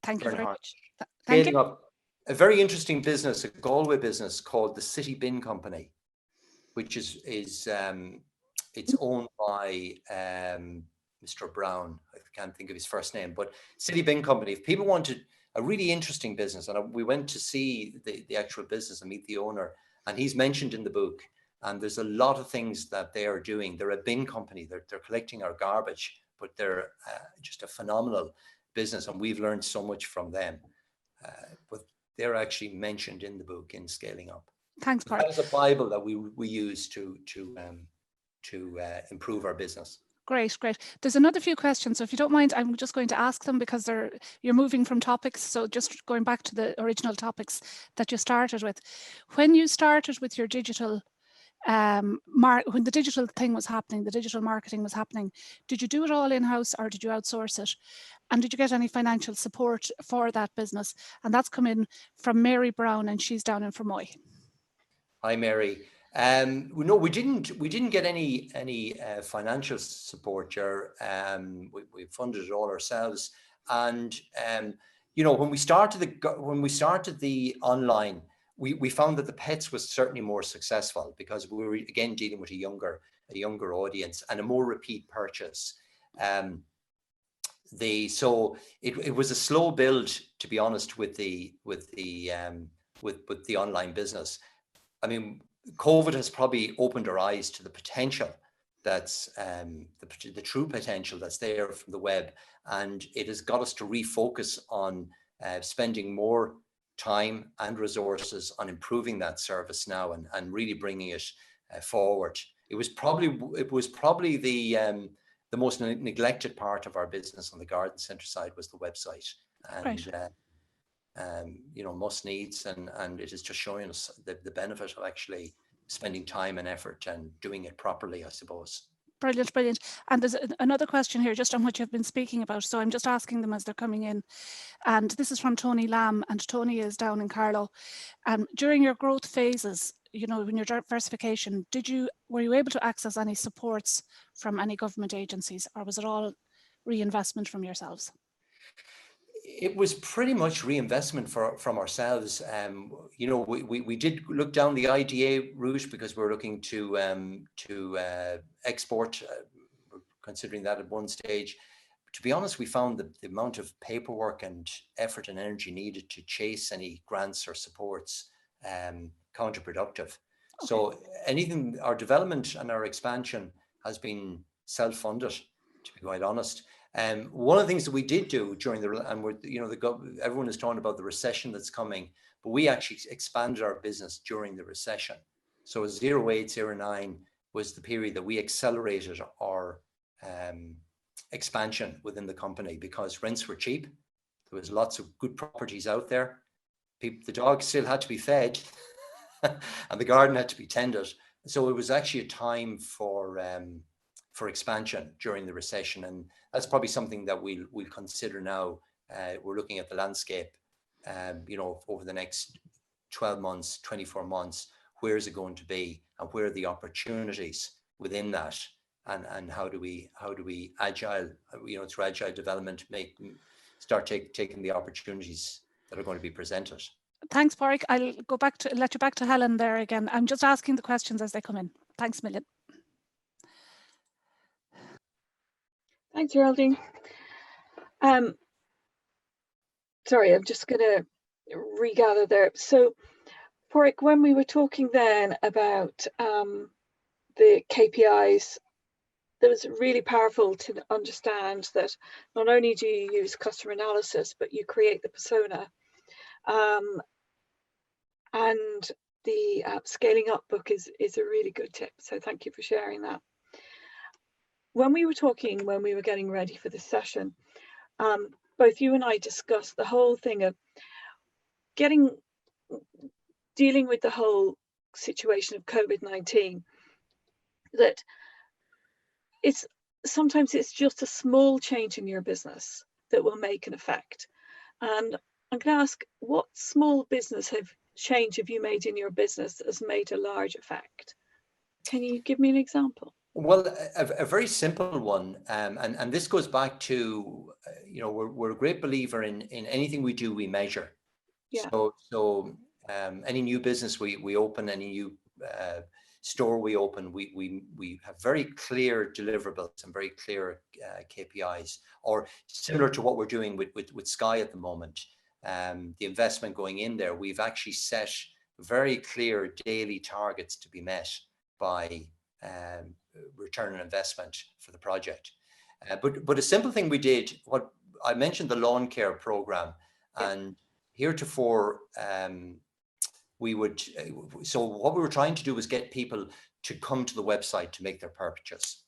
Thank you very much. Scaling up a very interesting business, a Galway business called the City Bin Company, which is it's owned by Mr. Brown, I can't think of his first name, but City Bin Company. If people wanted a really interesting business, and we went to see the actual business and meet the owner, and he's mentioned in the book, and there's a lot of things that they are doing. They're a bin company. They're collecting our garbage, but they're just a phenomenal business, and we've learned so much from them. But they're actually mentioned in the book in Scaling Up. Thanks, Park. That is a Bible that we use to improve our business. Great, great. There's another few questions, so if you don't mind, I'm just going to ask them because you're moving from topics. So just going back to the original topics that you started with. When you started with your digital, when the digital thing was happening, the digital marketing was happening, did you do it all in-house or did you outsource it? And did you get any financial support for that business? And that's come in from Mary Brown, and she's down in Fermoy. Hi, Mary. No, we didn't get any financial support, Ger. We funded it all ourselves, and when we started the online, we found that the pets was certainly more successful because we were again dealing with a younger audience and a more repeat purchase. So it was a slow build, to be honest, with the online business. I mean, COVID has probably opened our eyes to the potential that's the true potential that's there from the web, and it has got us to refocus on spending more time and resources on improving that service now and really bringing it forward. It was probably the most neglected part of our business on the garden centre side was the website, and must needs, and it is just showing us the benefit of actually spending time and effort and doing it properly, I suppose. Brilliant, brilliant. And there's another question here just on what you've been speaking about. So I'm just asking them as they're coming in. And this is from Tony Lamb, and Tony is down in Carlow. During your growth phases, when your diversification, were you able to access any supports from any government agencies, or was it all reinvestment from yourselves? It was pretty much reinvestment from ourselves. We did look down the IDA route because we're looking to export, considering that at one stage. But to be honest, we found the amount of paperwork and effort and energy needed to chase any grants or supports counterproductive. Okay. So our development and our expansion has been self-funded, to be quite honest. One of the things that we did do during everyone is talking about the recession that's coming, but we actually expanded our business during the recession. So 08, 09 was the period that we accelerated our expansion within the company because rents were cheap. There was lots of good properties out there. The dogs still had to be fed and the garden had to be tended. So it was actually a time for expansion during the recession, and that's probably something that we'll consider now. We're looking at the landscape, over the next 12 months, 24 months. Where is it going to be, and where are the opportunities within that, and how do we agile, through agile development, start taking the opportunities that are going to be presented. Thanks, Pádraig. I'll let you back to Helen there again. I'm just asking the questions as they come in. Thanks a million. Thanks, Geraldine. Sorry, I'm just going to regather there. So, Pádraig, when we were talking then about the KPIs, it was really powerful to understand that not only do you use customer analysis, but you create the persona. And the Scaling Up book is a really good tip. So thank you for sharing that. When we were getting ready for this session, both you and I discussed the whole thing of dealing with the whole situation of COVID-19, that sometimes it's just a small change in your business that will make an effect. And I'm going to ask, what small business change have you made in your business that has made a large effect? Can you give me an example? Well, a very simple one, and this goes back to, we're a great believer in anything we do, we measure. Yeah. So any new business we open, any new store we open, we have very clear deliverables and very clear KPIs, or similar to what we're doing with Sky at the moment. The investment going in there, we've actually set very clear daily targets to be met by return on investment for the project. But a simple thing we did, what I mentioned, the lawn care program, and heretofore we would, so what we were trying to do was get people to come to the website to make their purchase.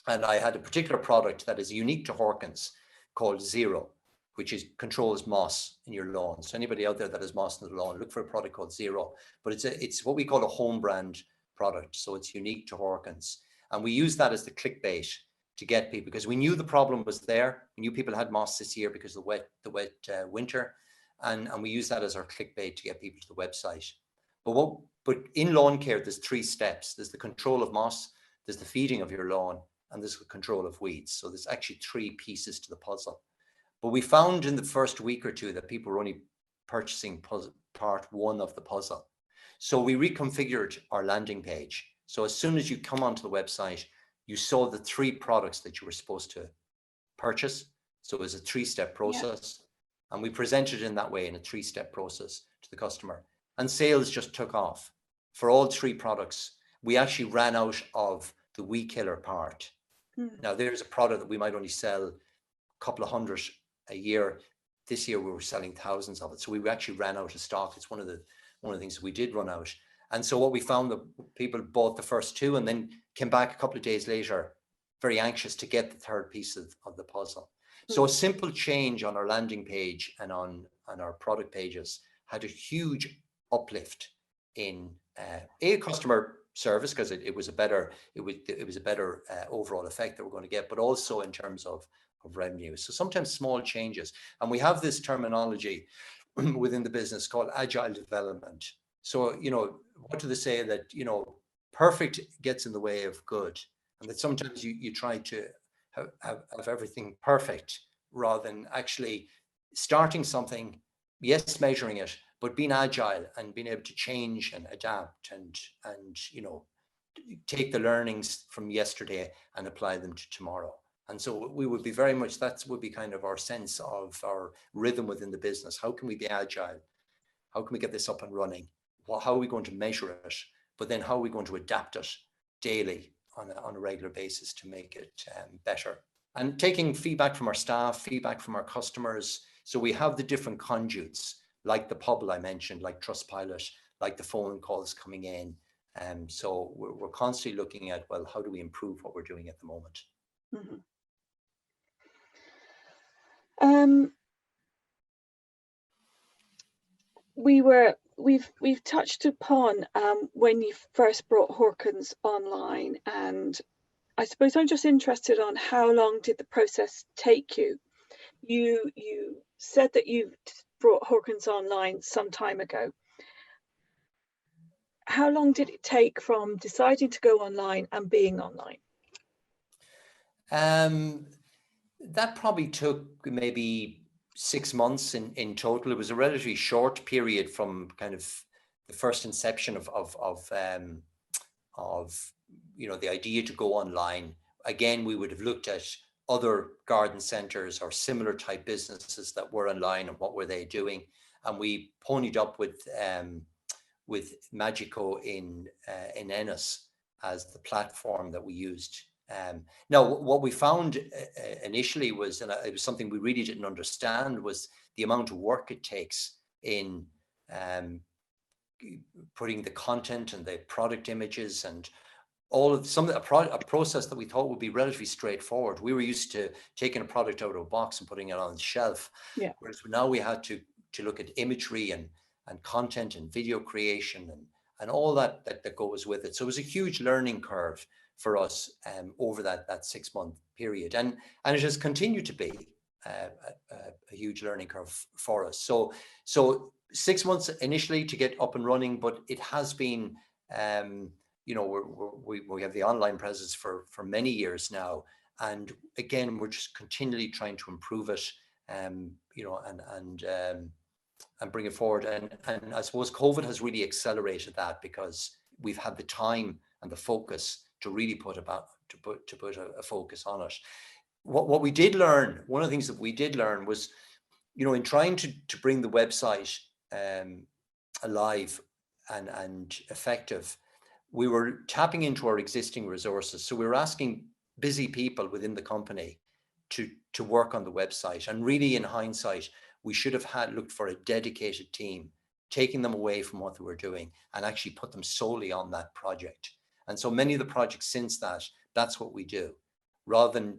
And I had a particular product that is unique to Hawkins called Zero, which controls moss in your lawn. So anybody out there that has moss in the lawn, look for a product called Zero. But it's what we call a home brand product. So it's unique to Hawkins. And we use that as the clickbait to get people, because we knew the problem was there. We knew people had moss this year because of the wet winter. And we use that as our clickbait to get people to the website. But in lawn care, there's 3 steps. There's the control of moss, there's the feeding of your lawn, and there's the control of weeds. So there's actually 3 pieces to the puzzle. But we found in the first week or 2 that people were only purchasing part 1 of the puzzle. So we reconfigured our landing page. So as soon as you come onto the website, you saw the 3 products that you were supposed to purchase. So it was a 3-step process. And we presented it in that way, in a 3-step process to the customer. And sales just took off. For all 3 products, we actually ran out of the weed killer part. Now, there's a product that we might only sell a couple of hundred a year. This year, we were selling thousands of it. So we actually ran out of stock. It's one of the things that we did run out. And so what we found, that people bought the first 2 and then came back a couple of days later, very anxious to get the 3rd piece of the puzzle. So a simple change on our landing page and on our product pages had a huge uplift in customer service, because it was a better overall effect that we're going to get, but also in terms of revenue. So sometimes small changes, and we have this terminology within the business called agile development. So what do they say? That perfect gets in the way of good, and that sometimes you try to have everything perfect rather than actually starting something, yes, measuring it, but being agile and being able to change and adapt and take the learnings from yesterday and apply them to tomorrow. And so we would be very much, that would be kind of our sense of our rhythm within the business. How can we be agile? How can we get this up and running? How are we going to measure it? But then how are we going to adapt it daily on a regular basis to make it better? And taking feedback from our staff, feedback from our customers. So we have the different conduits, like the Pubble I mentioned, like Trustpilot, like the phone calls coming in. So we're constantly looking at, well, how do we improve what we're doing at the moment? We've touched upon when you first brought Hawkins online, and I suppose I'm just interested on how long did the process take you? You said that you brought Hawkins online some time ago. How long did it take from deciding to go online and being online? That probably took maybe 6 months in total. It was a relatively short period from kind of the first inception of the idea to go online. Again, we would have looked at other garden centers or similar type businesses that were online and what were they doing, and we ponied up with Magico in Ennis as the platform that we used. Now, what we found initially was, and it was something we really didn't understand, was the amount of work it takes in putting the content and the product images and all of a process that we thought would be relatively straightforward. We were used to taking a product out of a box and putting it on the shelf. Yeah. Whereas now we had to look at imagery and content and video creation and all that goes with it. So it was a huge learning curve for us over that 6-month period, and it has continued to be a huge learning curve for us. So 6 months initially to get up and running, but it has been we have the online presence for many years now, and again we're just continually trying to improve it, and bring it forward. And I suppose COVID has really accelerated that, because we've had the time and the focus to really put a focus on it. What we did learn, one of the things that we did learn was, in trying to bring the website alive and effective, we were tapping into our existing resources. So we were asking busy people within the company to work on the website. And really, in hindsight, we should have looked for a dedicated team, taking them away from what they were doing and actually put them solely on that project. And so many of the projects since that's what we do, rather than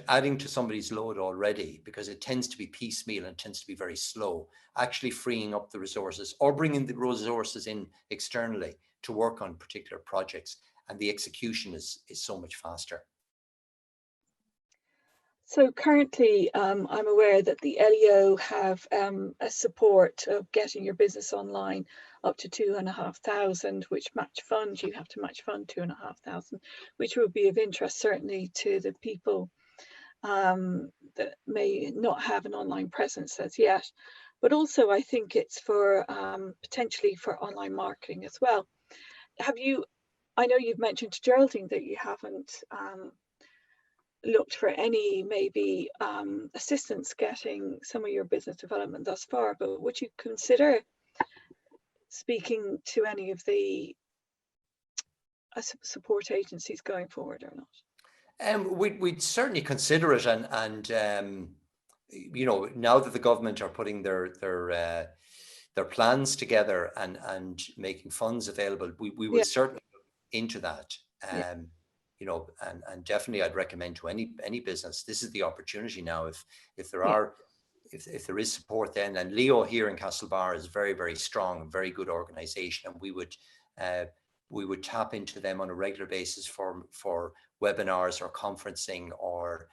adding to somebody's load already, because it tends to be piecemeal and tends to be very slow, actually freeing up the resources or bringing the resources in externally to work on particular projects, and the execution is so much faster. So currently, I'm aware that the LEO have a support of getting your business online up to 2,500, which match funds. You have to match fund 2,500, which will be of interest certainly to the people that may not have an online presence as yet. But also, I think it's for potentially for online marketing as well. I know you've mentioned to Geraldine that you haven't looked for any maybe assistance getting some of your business development thus far, but would you consider speaking to any of the support agencies going forward or not? We'd certainly consider it, and now that the government are putting their plans together and making funds available, we would certainly look into that. And definitely I'd recommend to any business, this is the opportunity now. If there is support then, and Leo here in Castlebar is very, very strong, very good organization, and we would tap into them on a regular basis for webinars or conferencing or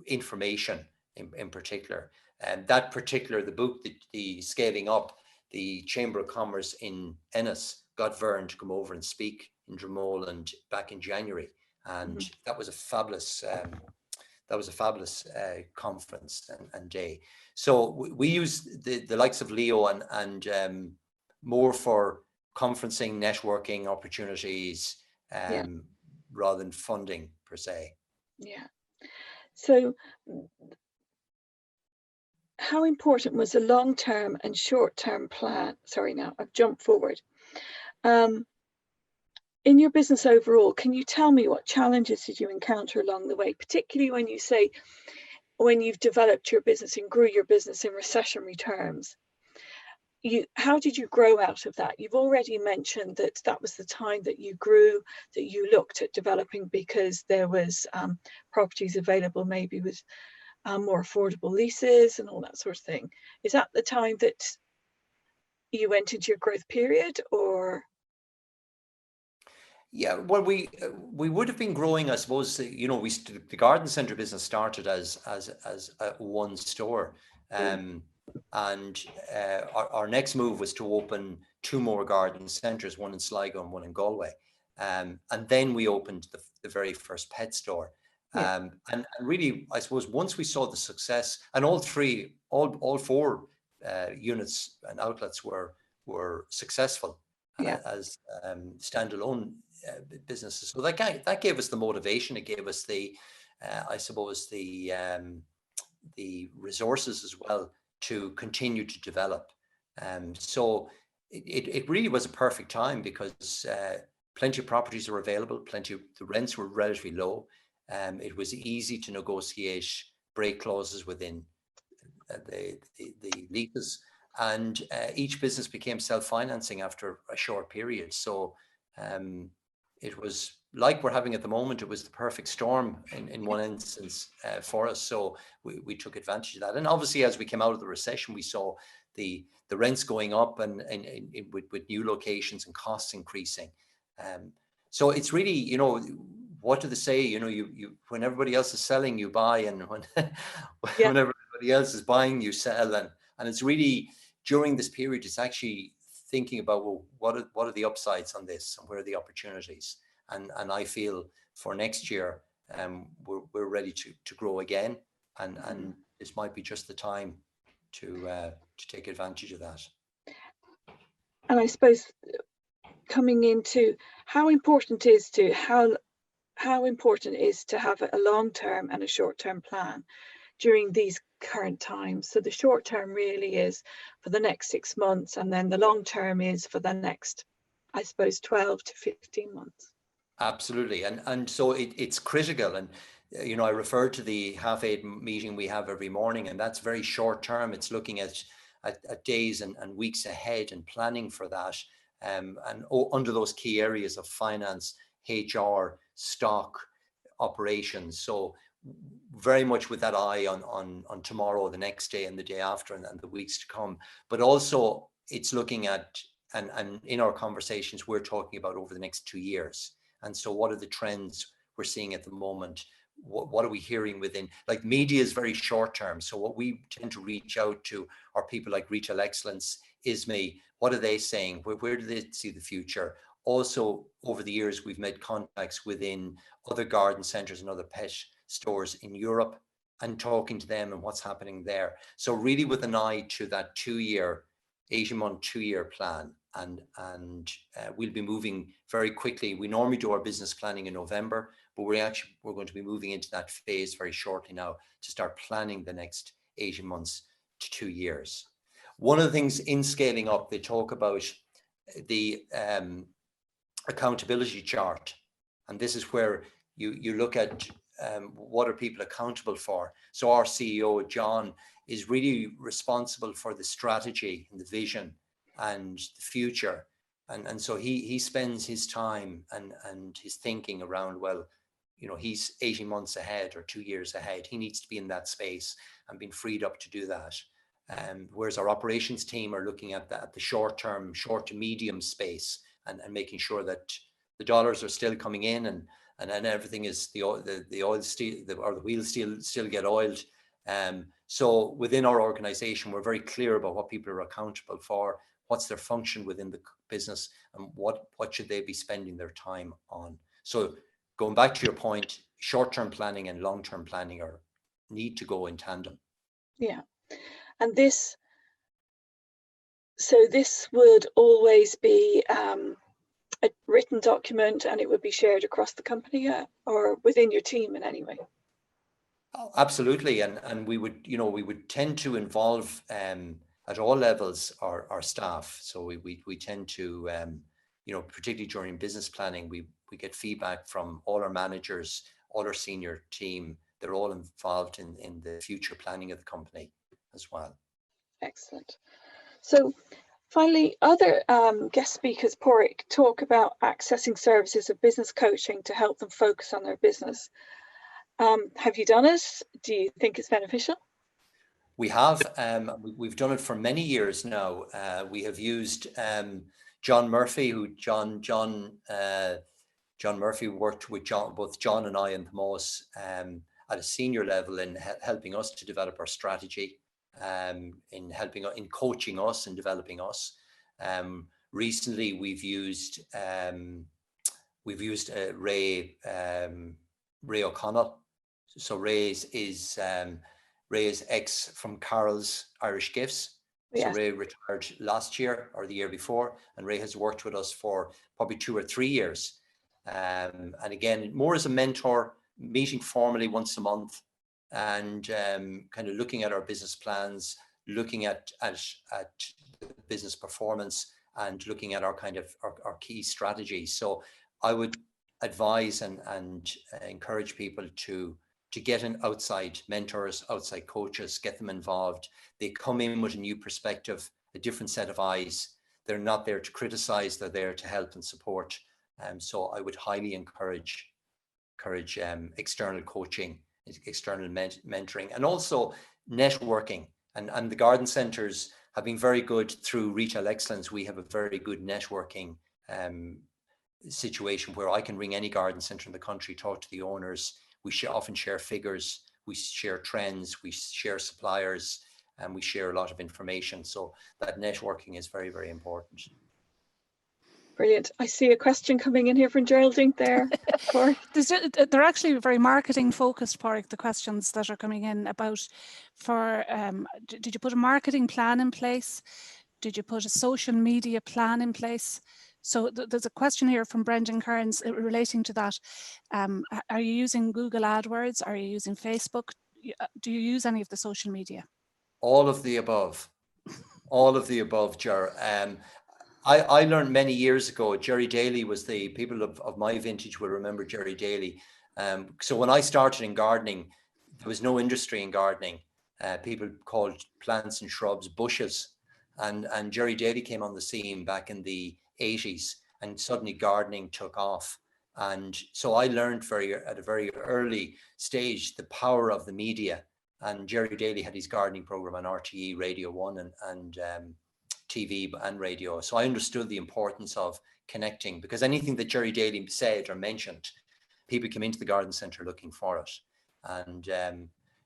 information in particular. And the book, the Scaling Up, the Chamber of Commerce in Ennis got Vern to come over and speak in Dromoland back in January, and that was a fabulous conference and day. So we use the likes of Leo and more for conferencing, networking opportunities, rather than funding per se. Yeah. So how important was the long-term and short-term plan? Sorry, now I've jumped forward. In your business overall, can you tell me what challenges did you encounter along the way, particularly when you've developed your business and grew your business in recessionary terms? How did you grow out of that? You've already mentioned that was the time that you grew, that you looked at developing because there was properties available maybe with more affordable leases and all that sort of thing. Is that the time that you went into your growth period, or? Yeah, well, we would have been growing, I suppose. The garden centre business started as one store, and our next move was to open 2 more garden centres, one in Sligo and one in Galway, and then we opened the very first pet store. And really, I suppose once we saw the success, and all 4 units and outlets were successful as standalone businesses. So that gave us the motivation. It gave us the resources as well to continue to develop. So it really was a perfect time, because plenty of properties were available, the rents were relatively low. It was easy to negotiate break clauses within the leases, and each business became self-financing after a short period. So it was like we're having at the moment. It was the perfect storm in one instance for us. So we took advantage of that. And obviously, as we came out of the recession, we saw the rents going up and with new locations and costs increasing. So it's really, what do they say? You when everybody else is selling, you buy, and when everybody else is buying, you sell. And it's really during this period, it's actually thinking about, well, what are the upsides on this, and where are the opportunities? And I feel for next year, we're ready to grow again, and this might be just the time to take advantage of that. And I suppose coming into how important it is to have a long-term and a short-term plan during these current times. So the short term really is for the next 6 months, and then the long term is for the next, I suppose, 12 to 15 months. Absolutely. And so it's critical. And, you know, I refer to the 8:30 meeting we have every morning, and that's very short term. It's looking at days and weeks ahead and planning for that. And under those key areas of finance, HR, stock, operations. So very much with that eye on tomorrow, the next day, and the day after, and the weeks to come. But also it's looking at, and in our conversations, we're talking about over the next 2 years. And so what are the trends we're seeing at the moment? What are we hearing within, like, media is very short term. So what we tend to reach out to are people like Retail Excellence, ISME. What are they saying? Where do they see the future? Also, over the years, we've made contacts within other garden centres and other pet stores in Europe, and talking to them and what's happening there. So really with an eye to that 2-year, 18-month, 2-year plan. And we'll be moving very quickly. We normally do our business planning in November, but we're going to be moving into that phase very shortly now to start planning the next 18 months to 2 years. One of the things in scaling up, they talk about the accountability chart. And this is where you look at what are people accountable for. So our CEO, John, is really responsible for the strategy and the vision and the future. And so he spends his time and his thinking around, well, you know, he's 18 months ahead or 2 years ahead. He needs to be in that space and being freed up to do that. Whereas our operations team are looking at the short term, short to medium space, and making sure that the dollars are still coming in, and everything is the oil still, or the wheels still get oiled. So within our organization, we're very clear about what people are accountable for, what's their function within the business, and what should they be spending their time on. So going back to your point, short-term planning and long-term planning need to go in tandem. Yeah, and this would always be a written document, and it would be shared across the company or within your team in any way. Oh, absolutely, and we would tend to involve at all levels our staff. So we tend to particularly during business planning, we get feedback from all our managers, all our senior team. They're all involved in the future planning of the company as well. Excellent. So finally, other guest speakers, Porrick, talk about accessing services of business coaching to help them focus on their business. Have you done it? Do you think it's beneficial? We have. We've done it for many years now. We have used John Murphy, John Murphy worked with both John and I and Tomas at a senior level in helping us to develop our strategy, in coaching us and developing us. Recently, we've used Ray O'Connell. So Ray is ex from Carol's Irish Gifts. Yes. So Ray retired last year or the year before, and Ray has worked with us for probably 2 or 3 years. And again, more as a mentor, meeting formally once a month, and kind of looking at our business plans, looking at business performance, and looking at our key strategies. So I would advise and encourage people to get in outside mentors, outside coaches, get them involved. They come in with a new perspective, a different set of eyes. They're not there to criticize, they're there to help and support. So I would highly encourage external coaching, external mentoring, and also networking. And the garden centres have been very good through Retail Excellence. We have a very good networking situation where I can ring any garden centre in the country, talk to the owners. We often share figures, we share trends, we share suppliers, and we share a lot of information. So that networking is very, very important. Brilliant. I see a question coming in here from Geraldine there. They're actually very marketing focused, Porrick, the questions that are coming in about did you put a marketing plan in place? Did you put a social media plan in place? So there's a question here from Brendan Kearns relating to that. Are you using Google AdWords? Are you using Facebook? Do you use any of the social media? All of the above. All of the above, Ger. I learned many years ago, Jerry Daly was the, people of my vintage will remember Jerry Daly. So when I started in gardening, there was no industry in gardening. People called plants and shrubs bushes. And Jerry Daly came on the scene back in the 80s, and suddenly gardening took off. And so I learned at a very early stage the power of the media. And Jerry Daly had his gardening program on RTE, Radio 1 and TV and radio. So I understood the importance of connecting, because anything that Jerry Daly said or mentioned, people came into the garden centre looking for it. And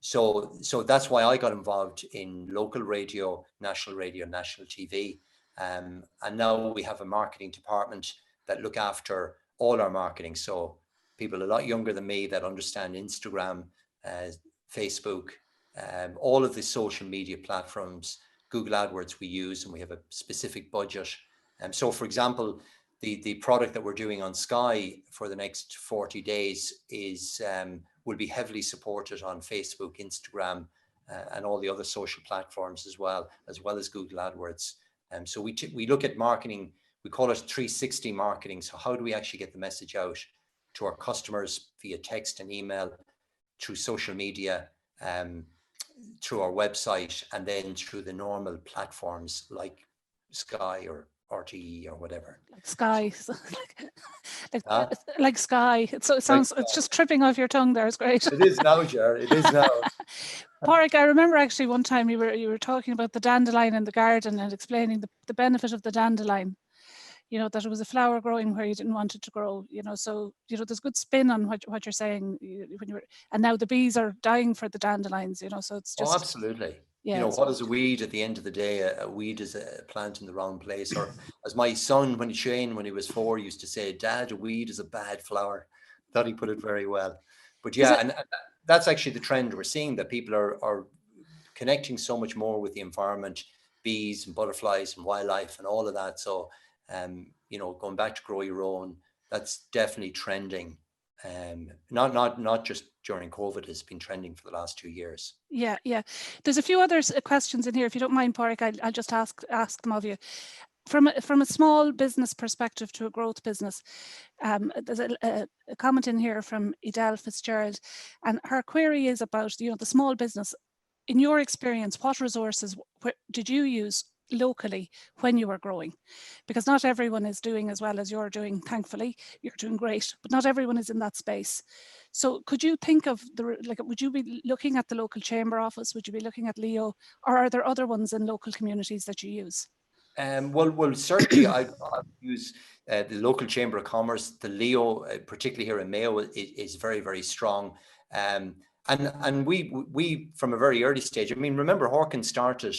so that's why I got involved in local radio, national TV. And now we have a marketing department that look after all our marketing. So people a lot younger than me that understand Instagram, Facebook, all of the social media platforms, Google AdWords we use, and we have a specific budget. So for example, the product that we're doing on Sky for the next 40 days is will be heavily supported on Facebook, Instagram, and all the other social platforms as well as Google AdWords. So we look at marketing, we call it 360 marketing. So how do we actually get the message out to our customers via text and email, through social media, through our website, and then through the normal platforms like Sky or RTE or whatever. Like Sky, like Sky. It sounds. Like it's just tripping off your tongue there. It's great. It is now, Ger. It is now. Pádraig, I remember actually one time you were talking about the dandelion in the garden and explaining the benefit of the dandelion. You know, that it was a flower growing where you didn't want it to grow. You know, so you know, there's good spin on what you're saying when you were. And now the bees are dying for the dandelions. You know, so it's just. Oh, absolutely. Yeah, you know, what is a weed at the end of the day? A weed is a plant in the wrong place. Or as my son, when he was 4, used to say, "Dad, a weed is a bad flower." Thought he put it very well. But yeah, and that's actually the trend we're seeing, that people are connecting so much more with the environment, bees and butterflies and wildlife and all of that. So, you know, going back to grow your own, that's definitely trending. Not just during COVID, has been trending for the last 2 years. Yeah. There's a few other questions in here. If you don't mind, Pádraig, I'll just ask them of you. From a small business perspective to a growth business, there's a comment in here from Edel Fitzgerald, and her query is about, you know, the small business. In your experience, what resources did you use locally when you were growing? Because not everyone is doing as well as you're doing. Thankfully, you're doing great, but not everyone is in that space. So could you think of would you be looking at the local chamber office? Would you be looking at Leo, or are there other ones in local communities that you use? Well, certainly I use the local Chamber of Commerce. The Leo, particularly here in Mayo, is very, very strong. And we from a very early stage, I mean, remember Hawkins started,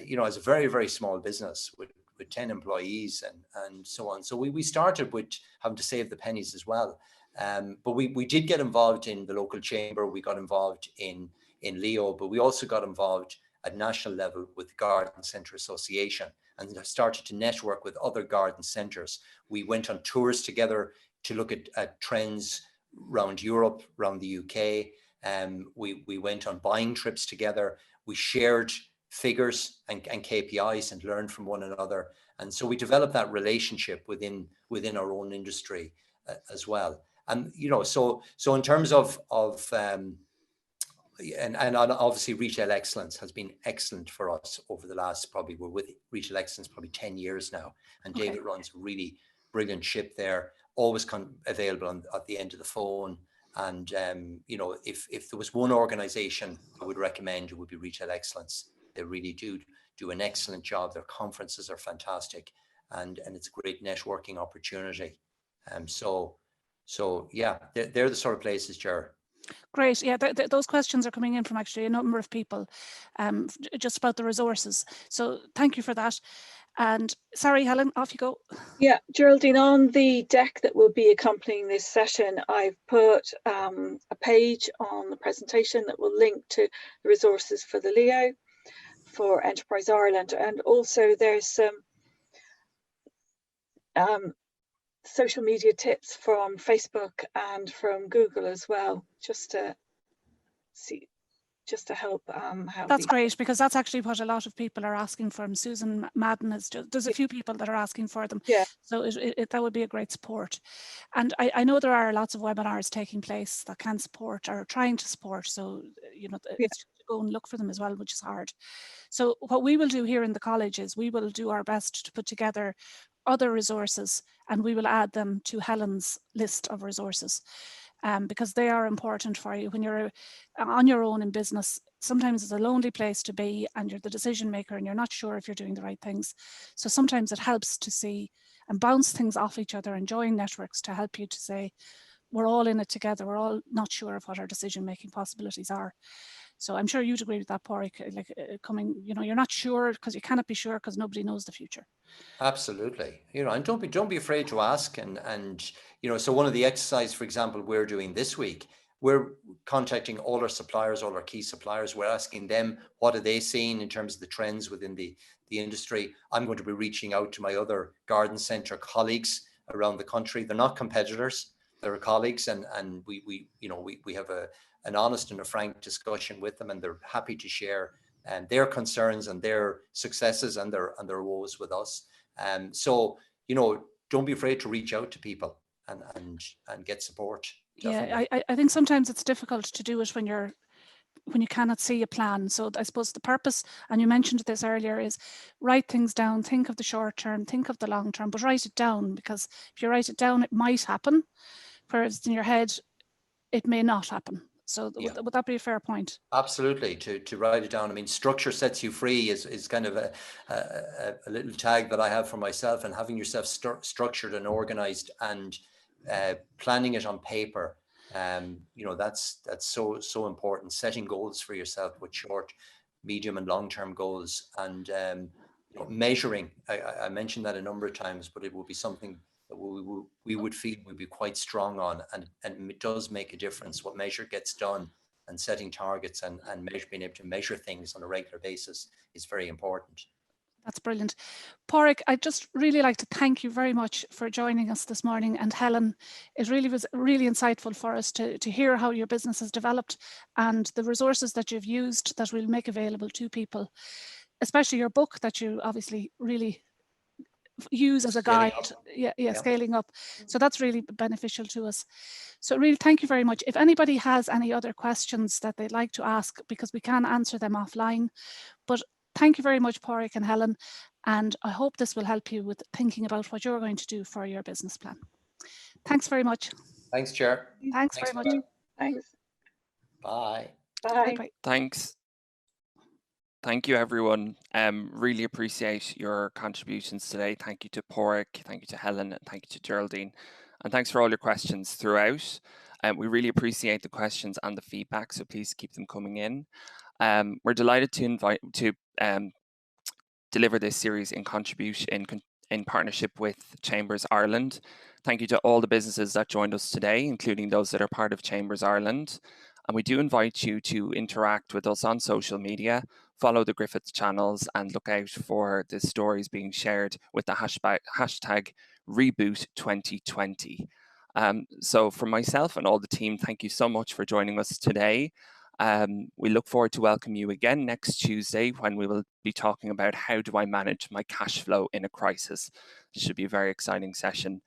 you know, as a very, very small business with 10 employees and so on. So we started with having to save the pennies as well. But we did get involved in the local chamber. We got involved in Leo, but we also got involved at national level with the Garden Centre Association, and started to network with other garden centres. We went on tours together to look at trends around Europe, around the UK. We went on buying trips together. We shared figures and KPIs and learned from one another. And so we developed that relationship within our own industry as well. And, you know, so in terms of and obviously retail excellence has been excellent for us over the last, we're with retail excellence probably 10 years now. And okay. David runs a really brilliant ship there, always available at the end of the phone. And, you know, if there was one organization I would recommend, it would be retail excellence. They really do an excellent job. Their conferences are fantastic, and it's a great networking opportunity. So yeah, they're the sort of places, Ger. Great. Yeah, those questions are coming in from actually a number of people, just about the resources. So thank you for that. And sorry, Helen, off you go. Yeah, Geraldine, on the deck that will be accompanying this session, I've put a page on the presentation that will link to the resources for the Leo, for Enterprise Ireland, and also there's some social media tips from Facebook and from Google as well, just to help how That's great, because that's actually what a lot of people are asking for. And Susan Madden is there's a few people that are asking for them. Yeah. So that would be a great support. And I know there are lots of webinars taking place that can support or are trying to support. So, you know, it's to go and look for them as well, which is hard. So what we will do here in the college is we will do our best to put together other resources, and we will add them to Helen's list of resources. Because they are important for you when you're on your own in business. Sometimes it's a lonely place to be, and you're the decision maker and you're not sure if you're doing the right things. So sometimes it helps to see and bounce things off each other and join networks to help you to say, we're all in it together. We're all not sure of what our decision making possibilities are. So I'm sure you'd agree with that, Pádraig. Like you know, you're not sure because you cannot be sure because nobody knows the future. Absolutely. You know, and don't be afraid to ask. And you know, so one of the exercises, for example, we're doing this week, we're contacting all our suppliers, all our key suppliers. We're asking them, what are they seeing in terms of the trends within the industry? I'm going to be reaching out to my other garden centre colleagues around the country. They're not competitors, they're colleagues, and we you know, we have an honest and a frank discussion with them, and they're happy to share their concerns and their successes and their woes with us. So, you know, don't be afraid to reach out to people and get support. Definitely. Yeah, I think sometimes it's difficult to do it when you cannot see a plan. So I suppose the purpose, and you mentioned this earlier, is write things down, think of the short term, think of the long term, but write it down, because if you write it down, it might happen, whereas in your head, it may not happen. So would that be a fair point? Absolutely, to write it down. I mean, structure sets you free is kind of a little tag that I have for myself, and having yourself structured and organized and planning it on paper. You know, that's so important. Setting goals for yourself with short, medium, and long-term goals, and you know, measuring. I mentioned that a number of times, but it will be something that we would feel we'd be quite strong on, and it does make a difference what measure gets done. And setting targets and being able to measure things on a regular basis is very important. That's brilliant. Pádraig, I'd just really like to thank you very much for joining us this morning. And Helen, it really was really insightful for us to hear how your business has developed and the resources that you've used that we'll make available to people, especially your book that you obviously really use as a guide. Scaling up. So that's really beneficial to us. So really, thank you very much. If anybody has any other questions that they'd like to ask, because we can answer them offline, but thank you very much, Pádraig and Helen, and I hope this will help you with thinking about what you're going to do for your business plan. Thanks very much. Thanks, Chair. Thanks very much. Thanks. Bye. Bye. Bye. Thanks. Thank you, everyone. Really appreciate your contributions today. Thank you to Pádraig, thank you to Helen, and thank you to Geraldine. And thanks for all your questions throughout. We really appreciate the questions and the feedback, so please keep them coming in. We're delighted to deliver this series in partnership with Chambers Ireland. Thank you to all the businesses that joined us today, including those that are part of Chambers Ireland. And we do invite you to interact with us on social media, follow the Griffith channels, and look out for the stories being shared with the hashtag Reboot2020. So from myself and all the team, thank you so much for joining us today. We look forward to welcoming you again next Tuesday, when we will be talking about how do I manage my cash flow in a crisis. This should be a very exciting session.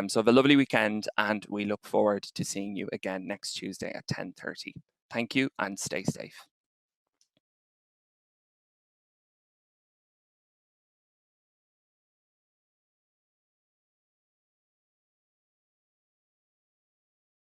So have a lovely weekend, and we look forward to seeing you again next Tuesday at 10:30. Thank you and stay safe.